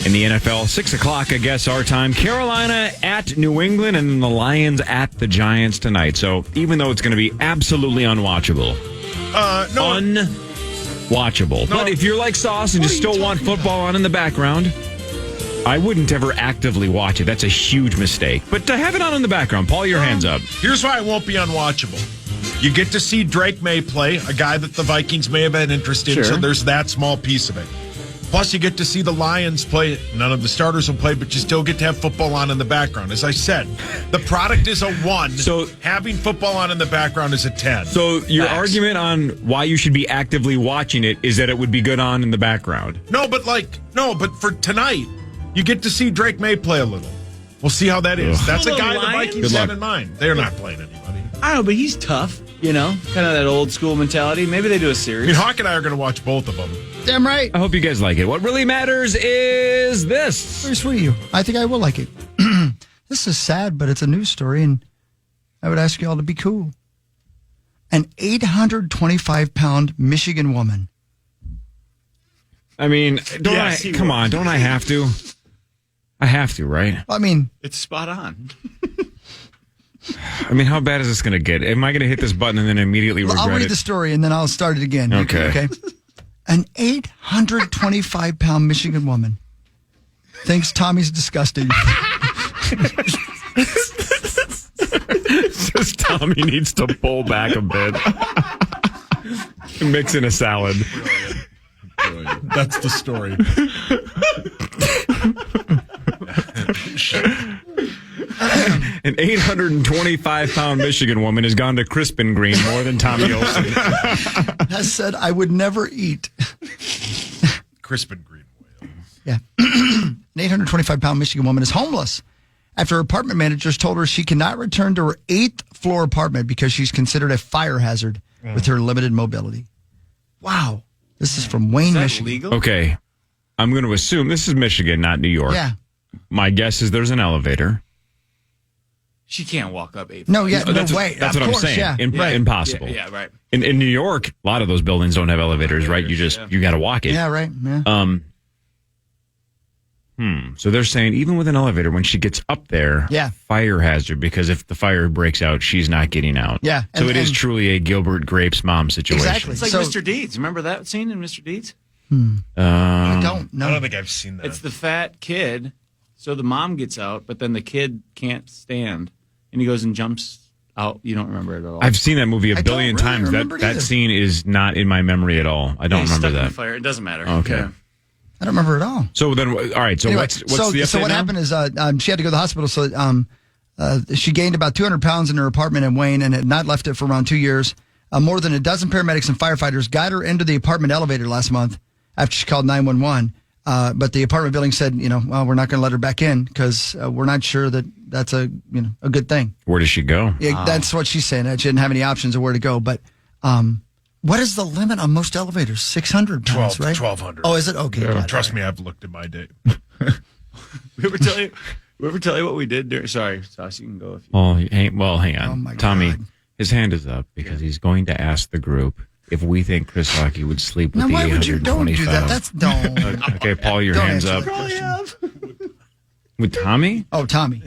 Speaker 9: In the NFL, 6 o'clock, I guess, our time. Carolina at New England, and then the Lions at the Giants tonight. So even though it's going to be absolutely unwatchable. Unwatchable. No. But if you're like Sauce and you still want football on in the background, I wouldn't ever actively watch it. That's a huge mistake. But to have it on in the background, Paul, your hands up.
Speaker 2: Here's why it won't be unwatchable. You get to see Drake May play, a guy that the Vikings may have been interested in, so there's that small piece of it. Plus, you get to see the Lions play. None of the starters will play, but you still get to have football on in the background. As I said, the product is a 1. So having football on in the background is a 10.
Speaker 9: So your argument on why you should be actively watching it is that it would be good on in the background.
Speaker 2: No, but for tonight, you get to see Drake May play a little. We'll see how that is. That's a guy the Vikings have in mind. They're not playing anybody.
Speaker 10: I don't know, but he's tough, kind of that old school mentality. Maybe they do a series.
Speaker 2: Hawk and I are going to watch both of them.
Speaker 6: Damn right.
Speaker 9: I hope you guys like it. What really matters is this.
Speaker 6: Very sweet of you. I think I will like it. This is sad, but it's a news story, and I would ask you all to be cool. An 825-pound Michigan woman.
Speaker 9: I mean, don't I have to? I have to, right?
Speaker 6: I mean,
Speaker 10: it's spot on.
Speaker 9: I mean, how bad is this going to get? Am I going to hit this button and then immediately regret it?
Speaker 6: I'll read the story and then I'll start it again.
Speaker 9: Okay.
Speaker 6: An 825-pound Michigan woman thinks Tommy's disgusting.
Speaker 9: Says Tommy needs to pull back a bit. Mix in a salad.
Speaker 2: That's the story.
Speaker 9: An 825-pound Michigan woman has gone to Crispin Green more than Tommy Olson.
Speaker 6: Has said, I would never eat.
Speaker 2: Crispin Green.
Speaker 6: Yeah. An 825-pound Michigan woman is homeless after her apartment managers told her she cannot return to her 8th floor apartment because she's considered a fire hazard with her limited mobility. Wow. This is from Wayne, Michigan.
Speaker 10: Legal?
Speaker 9: Okay. I'm going to assume this is Michigan, not New York.
Speaker 6: Yeah.
Speaker 9: My guess is there's an elevator.
Speaker 10: She can't walk up 8 floors.
Speaker 6: No, yeah, no way.
Speaker 9: That's what I'm saying.
Speaker 6: Yeah.
Speaker 9: Impossible.
Speaker 10: Yeah, right.
Speaker 9: In New York, a lot of those buildings don't have elevators, right? You got to walk it.
Speaker 6: Yeah, right. Yeah.
Speaker 9: So they're saying even with an elevator, when she gets up there, fire hazard, because if the fire breaks out, she's not getting out.
Speaker 6: Yeah.
Speaker 9: So it is truly a Gilbert Grapes mom situation.
Speaker 6: Exactly.
Speaker 10: It's like Mr. Deeds. Remember that scene in Mr. Deeds?
Speaker 6: I don't know.
Speaker 2: I don't think I've seen that.
Speaker 10: It's the fat kid. So the mom gets out, but then the kid can't stand, and he goes and jumps out. You don't remember it at all.
Speaker 9: I've seen that movie a billion times. That scene is not in my memory at all. I don't remember that.
Speaker 10: In the fire. It doesn't matter.
Speaker 9: Okay.
Speaker 10: Yeah.
Speaker 6: I don't remember at all.
Speaker 9: So then, all right. So
Speaker 6: anyway,
Speaker 9: what's the update
Speaker 6: So what
Speaker 9: now?
Speaker 6: happened is she had to go to the hospital. So she gained about 200 pounds in her apartment in Wayne and had not left it for around 2 years. More than a dozen paramedics and firefighters got her into the apartment elevator last month after she called 911. But the apartment building said, well, we're not going to let her back in because we're not sure that that's a good thing.
Speaker 9: Where does she go?
Speaker 6: Yeah, that's what she's saying. That she didn't have any options of where to go. But what is the limit on most elevators? 600 pounds, right?
Speaker 2: 1,200.
Speaker 6: Oh, is it? Okay.
Speaker 2: Trust me, I've looked at my day.
Speaker 10: We ever tell you We ever tell you what we did during? Sorry, Sauce, you can go. If you
Speaker 9: Hang on.
Speaker 6: Oh, my
Speaker 9: Tommy,
Speaker 6: God.
Speaker 9: his hand is up because he's going to ask the group if we think Chris Hockey would sleep with
Speaker 6: Now,
Speaker 9: the
Speaker 6: why would you? Don't do
Speaker 9: 825.
Speaker 6: that. That's don't.
Speaker 9: Okay, Paul, your
Speaker 6: Don't
Speaker 9: hand's
Speaker 6: answer
Speaker 9: up.
Speaker 6: that question.
Speaker 9: With Tommy?
Speaker 6: Oh, Tommy.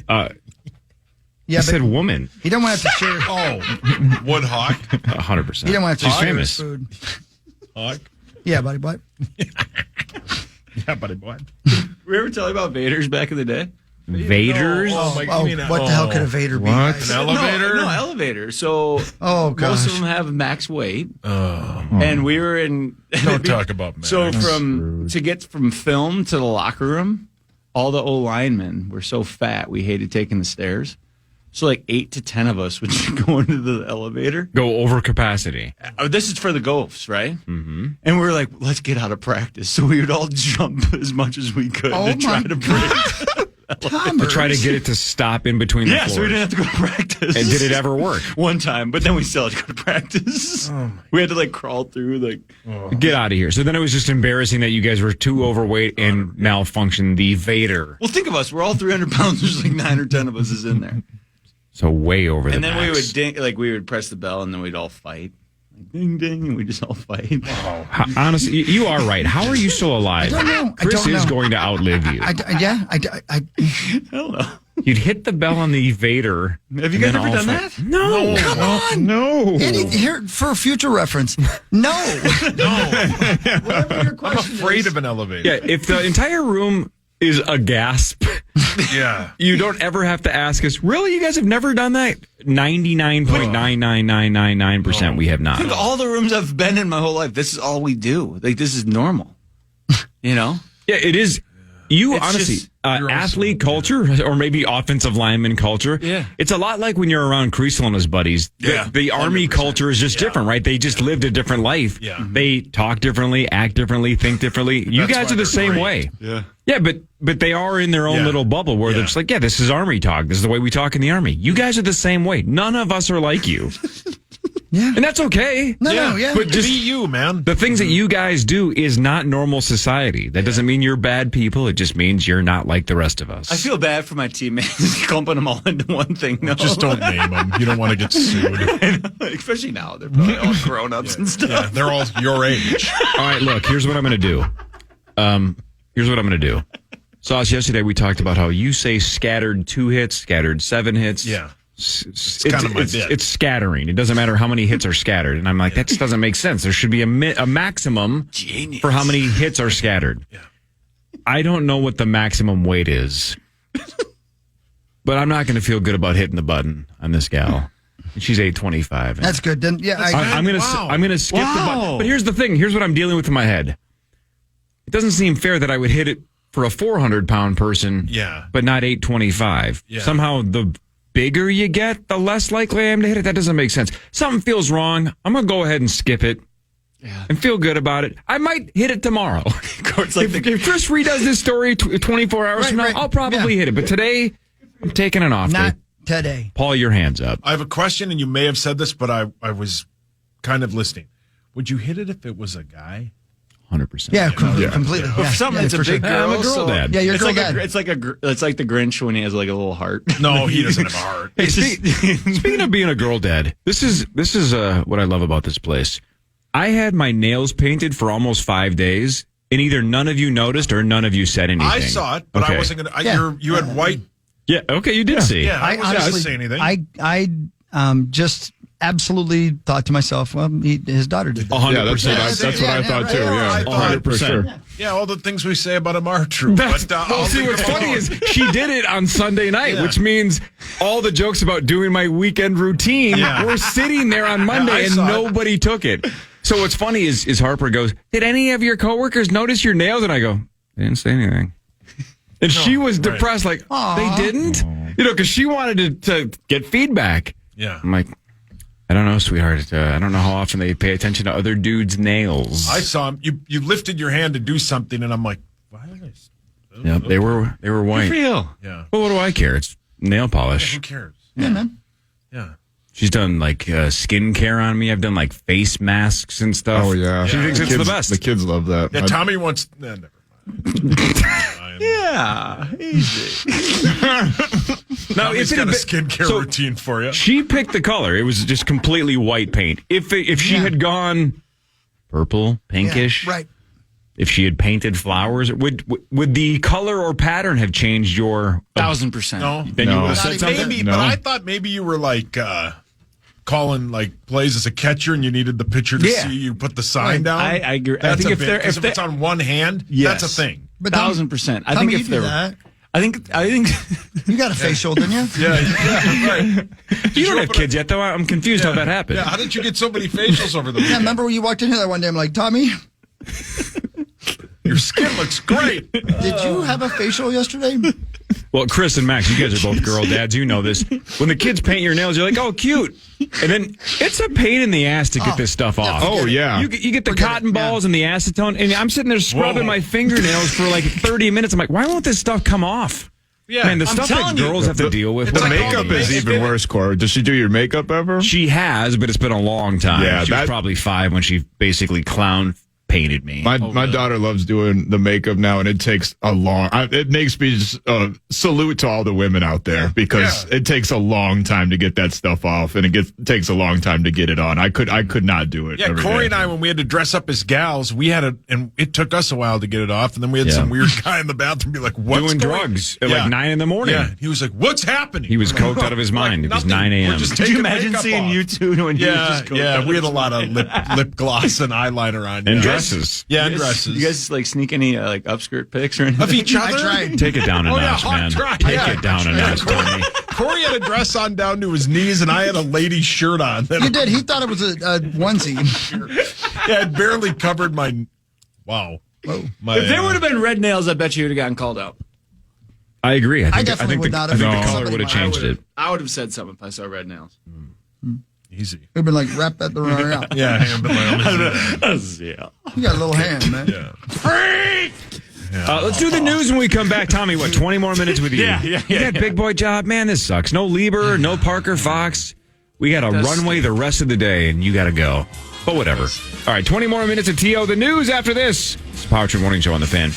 Speaker 9: He said woman.
Speaker 6: He don't want to have to share.
Speaker 2: Oh, Wood Hawk.
Speaker 9: 100%.
Speaker 6: He don't want to have to
Speaker 9: She's
Speaker 6: share
Speaker 9: famous.
Speaker 6: his food.
Speaker 2: Hawk.
Speaker 6: Yeah, buddy, what?
Speaker 2: Yeah, buddy, what?
Speaker 10: we ever tell you about Vaders back in the day?
Speaker 9: Vaders?
Speaker 6: What the hell could a Vader be?
Speaker 2: What?
Speaker 6: guys?
Speaker 2: An elevator?
Speaker 10: No, elevator. So
Speaker 6: gosh.
Speaker 10: most of them have max weight.
Speaker 2: Oh.
Speaker 10: And we were in.
Speaker 2: Don't talk about Max.
Speaker 10: So to get from film to the locker room, all the O linemen were so fat we hated taking the stairs. So like 8 to 10 of us would go into the elevator.
Speaker 9: Go over capacity.
Speaker 10: This is for the Gophs, right? Mm-hmm. And we were like, let's get out of practice. So we would all jump as much as we could to try to break.
Speaker 9: To try to get it to stop in between the floors.
Speaker 10: So we didn't have to go to practice.
Speaker 9: And did it ever work?
Speaker 10: One time, but then we still had to go to practice. We had to like crawl through
Speaker 9: Get out of here. So then it was just embarrassing that you guys were too overweight and malfunctioned the Vader.
Speaker 10: Well, think of us. We're all 300 pounds. There's like 9 or 10 of us is in there.
Speaker 9: So way over the
Speaker 10: And then
Speaker 9: max.
Speaker 10: we would ding, we would press the bell and then we'd all fight. Like, ding, ding, and we just all fight.
Speaker 9: Honestly, you are right. How are you still alive?
Speaker 6: I don't know.
Speaker 9: Chris is going to outlive you.
Speaker 6: I
Speaker 10: don't know.
Speaker 9: You'd hit the bell on the Vader.
Speaker 10: Have you guys ever done that?
Speaker 9: No.
Speaker 6: Come on.
Speaker 9: No.
Speaker 6: Here, for future reference, no. Whatever your
Speaker 2: I'm
Speaker 6: question
Speaker 2: afraid
Speaker 6: is.
Speaker 2: of an elevator.
Speaker 9: Yeah, if the entire room is a gasp,
Speaker 2: Yeah.
Speaker 9: you don't ever have to ask us, really? You guys have never done that? 99.99999% we have not.
Speaker 10: Think of all the rooms I've been in my whole life. This is all we do. Like, this is normal. You know?
Speaker 9: Yeah, it is. You
Speaker 10: It's
Speaker 9: honestly,
Speaker 10: just-
Speaker 9: athlete culture or maybe offensive lineman culture.
Speaker 10: Yeah.
Speaker 9: It's a lot like when you're around Creasel and his buddies. The Army culture is just different, right? They just lived a different life.
Speaker 2: Yeah.
Speaker 9: They talk differently, act differently, think differently. You
Speaker 2: That's
Speaker 9: guys
Speaker 2: why
Speaker 9: are the
Speaker 2: they're
Speaker 9: same
Speaker 2: great.
Speaker 9: way.
Speaker 10: Yeah.
Speaker 9: Yeah, but they are in their own
Speaker 2: Yeah.
Speaker 9: little bubble where they're
Speaker 2: Yeah.
Speaker 9: just like, yeah, this is Army talk. This is the way we talk in the Army. You guys are the same way. None of us are like you.
Speaker 6: Yeah.
Speaker 9: And that's okay.
Speaker 6: No,
Speaker 9: But just
Speaker 2: Be you, man.
Speaker 9: the things that you guys do is not normal society. That doesn't mean you're bad people. It just means you're not like the rest of us.
Speaker 10: I feel bad for my teammates clumping them all into one thing. No.
Speaker 2: Just don't name them. You don't want to get sued.
Speaker 10: Especially now. They're probably all grown ups and stuff.
Speaker 2: Yeah, they're all your age.
Speaker 9: All right, look, here's what I'm going to do. Here's what I'm going to do. Sauce, yesterday we talked about how you say scattered 2 hits, scattered 7 hits.
Speaker 2: Yeah.
Speaker 9: It's
Speaker 2: kind of my bit.
Speaker 9: It's scattering. It doesn't matter how many hits are scattered. And I'm like, that just doesn't make sense. There should be a maximum for how many hits are scattered.
Speaker 2: Yeah.
Speaker 9: I don't know what the maximum weight is, but I'm not going to feel good about hitting the button on this gal. She's 825.
Speaker 6: That's good. Then
Speaker 9: I'm going to skip the button. But here's the thing. Here's what I'm dealing with in my head. It doesn't seem fair that I would hit it for a 400-pound person, but not 825.
Speaker 2: Yeah.
Speaker 9: Somehow the bigger you get, the less likely I am to hit it. That doesn't make sense. Something feels wrong. I'm going to go ahead and skip it and feel good about it. I might hit it tomorrow. If Chris redoes this story 24 hours from now, I'll probably hit it. But today, I'm taking an off
Speaker 6: Not
Speaker 9: day.
Speaker 6: today.
Speaker 9: Paul, your hand's up.
Speaker 2: I have a question, and you may have said this, but I was kind of listening. Would you hit it if it was a guy?
Speaker 9: 100%.
Speaker 6: Yeah, completely.
Speaker 10: But for something that's a big girl.
Speaker 9: I'm a girl dad.
Speaker 6: Yeah, you're
Speaker 10: it's
Speaker 6: girl
Speaker 10: like
Speaker 6: dad.
Speaker 10: it's like the Grinch when he has like a little heart.
Speaker 2: No, he doesn't have a heart.
Speaker 9: Hey, speaking of being a girl dad, this is what I love about this place. I had my nails painted for almost 5 days, and either none of you noticed or none of you said anything.
Speaker 2: I saw it, but I wasn't going to. You had white.
Speaker 9: Yeah, okay, you did see.
Speaker 2: Yeah, I wasn't going to say anything.
Speaker 6: I just absolutely thought to myself, well, his daughter did that.
Speaker 9: 100%.
Speaker 11: That's what I thought too. Yeah, 100%.
Speaker 2: Yeah, all the things we say about him are true. But,
Speaker 9: See, what's funny is she did it on Sunday night, which means all the jokes about doing my weekend routine were sitting there on Monday, and nobody took it. So what's funny is Harper goes, did any of your coworkers notice your nails? And I go, they didn't say anything. And she was depressed, like, they didn't? You know, because she wanted to get feedback.
Speaker 2: Yeah.
Speaker 9: I'm like, I don't know, sweetheart. I don't know how often they pay attention to other dudes' nails.
Speaker 2: I saw him. You lifted your hand to do something, and I'm like, why?
Speaker 9: Yeah, they were white.
Speaker 10: Good for you.
Speaker 2: Yeah.
Speaker 9: Well, what do I care? It's nail polish.
Speaker 2: Who cares?
Speaker 6: Yeah, man.
Speaker 2: Yeah.
Speaker 9: She's done like skincare on me. I've done like face masks and stuff.
Speaker 11: Oh yeah,
Speaker 9: She thinks it's the best.
Speaker 11: The kids love that.
Speaker 2: Yeah, Tommy wants. Never mind.
Speaker 10: Yeah, easy.
Speaker 2: Now,
Speaker 9: if
Speaker 2: it's got a skincare routine for you.
Speaker 9: She picked the color. It was just completely white paint. If she had gone purple, pinkish,
Speaker 6: right.
Speaker 9: If she had painted flowers, would the color or pattern have changed your
Speaker 10: 1,000%?
Speaker 2: No.
Speaker 9: Then you would have said something?
Speaker 2: Maybe, but I thought maybe you were like calling like plays as a catcher and you needed the pitcher to see you put the sign down.
Speaker 10: I agree.
Speaker 2: That's
Speaker 10: I think
Speaker 2: if it's on one hand, that's a thing.
Speaker 6: But
Speaker 10: 1,000%. I think if
Speaker 6: they're
Speaker 10: that. I think
Speaker 6: you got a facial, didn't you?
Speaker 2: Yeah, right.
Speaker 9: You don't have kids yet, though. I'm confused how that happened.
Speaker 2: Yeah, how did you get so many facials over the weekend?
Speaker 6: Yeah, remember when you walked in here that one day? I'm like, Tommy,
Speaker 2: your skin looks great.
Speaker 6: Did you have a facial yesterday?
Speaker 9: Well, Chris and Max, you guys are both girl dads. You know this. When the kids paint your nails, you're like, oh, cute. And then it's a pain in the ass to get this stuff off.
Speaker 11: Oh, yeah.
Speaker 9: You get the cotton balls and the acetone, and I'm sitting there scrubbing my fingernails for like 30 minutes. I'm like, why won't this stuff come off?
Speaker 2: Yeah,
Speaker 9: man, the stuff that girls have to deal with.
Speaker 11: The makeup is even worse, Cora. Does she do your makeup ever?
Speaker 9: She has, but it's been a long time.
Speaker 11: Yeah,
Speaker 9: she was probably 5 when she basically clown painted me.
Speaker 11: My daughter loves doing the makeup now, and it takes a long. It makes me just salute to all the women out there because it takes a long time to get that stuff off, and it takes a long time to get it on. I could not do it.
Speaker 2: Yeah,
Speaker 11: every
Speaker 2: Corey
Speaker 11: day.
Speaker 2: and I, when we had to dress up as gals, and it took us a while to get it off, and then we had some weird guy in the bathroom be like, "What's
Speaker 9: doing drugs at like 9 in the morning?"
Speaker 2: Yeah, he was like, "What's happening?"
Speaker 9: He was coked out of his mind. It was 9 a.m.
Speaker 10: Could you imagine seeing you two when you were just coked out
Speaker 2: we
Speaker 10: of
Speaker 2: had a
Speaker 10: his
Speaker 2: lot of lip gloss and eyeliner on,
Speaker 9: and dresses.
Speaker 2: Yeah, and dresses.
Speaker 10: You guys like sneak any like upskirt pics or anything?
Speaker 2: Of each other?
Speaker 6: I tried.
Speaker 9: Take it down a notch, man. Take it down a notch, Tony.
Speaker 2: Corey had a dress on down to his knees, and I had a lady shirt on.
Speaker 6: You did. He thought it was a onesie.
Speaker 2: Yeah, it barely covered my. Wow. My,
Speaker 10: if there would have been red nails, I bet you would have gotten called out.
Speaker 9: I agree. I
Speaker 6: definitely would not
Speaker 9: I
Speaker 6: have.
Speaker 9: think the color would have changed it.
Speaker 10: I would have said something if I saw red nails.
Speaker 2: Easy.
Speaker 6: We've been like, wrap that around out.
Speaker 2: Yeah, hand been like,
Speaker 10: yeah.
Speaker 6: You got a little hand, man.
Speaker 2: Yeah.
Speaker 9: Freak! Let's do the news when we come back. Tommy, 20 more minutes with you? You got big boy job? Man, this sucks. No Lieber, no Parker Fox. We got a runway the rest of the day, and you got to go. But whatever. All right, 20 more minutes of T.O. The news after this. It's the Power Trip Morning Show on the Fan.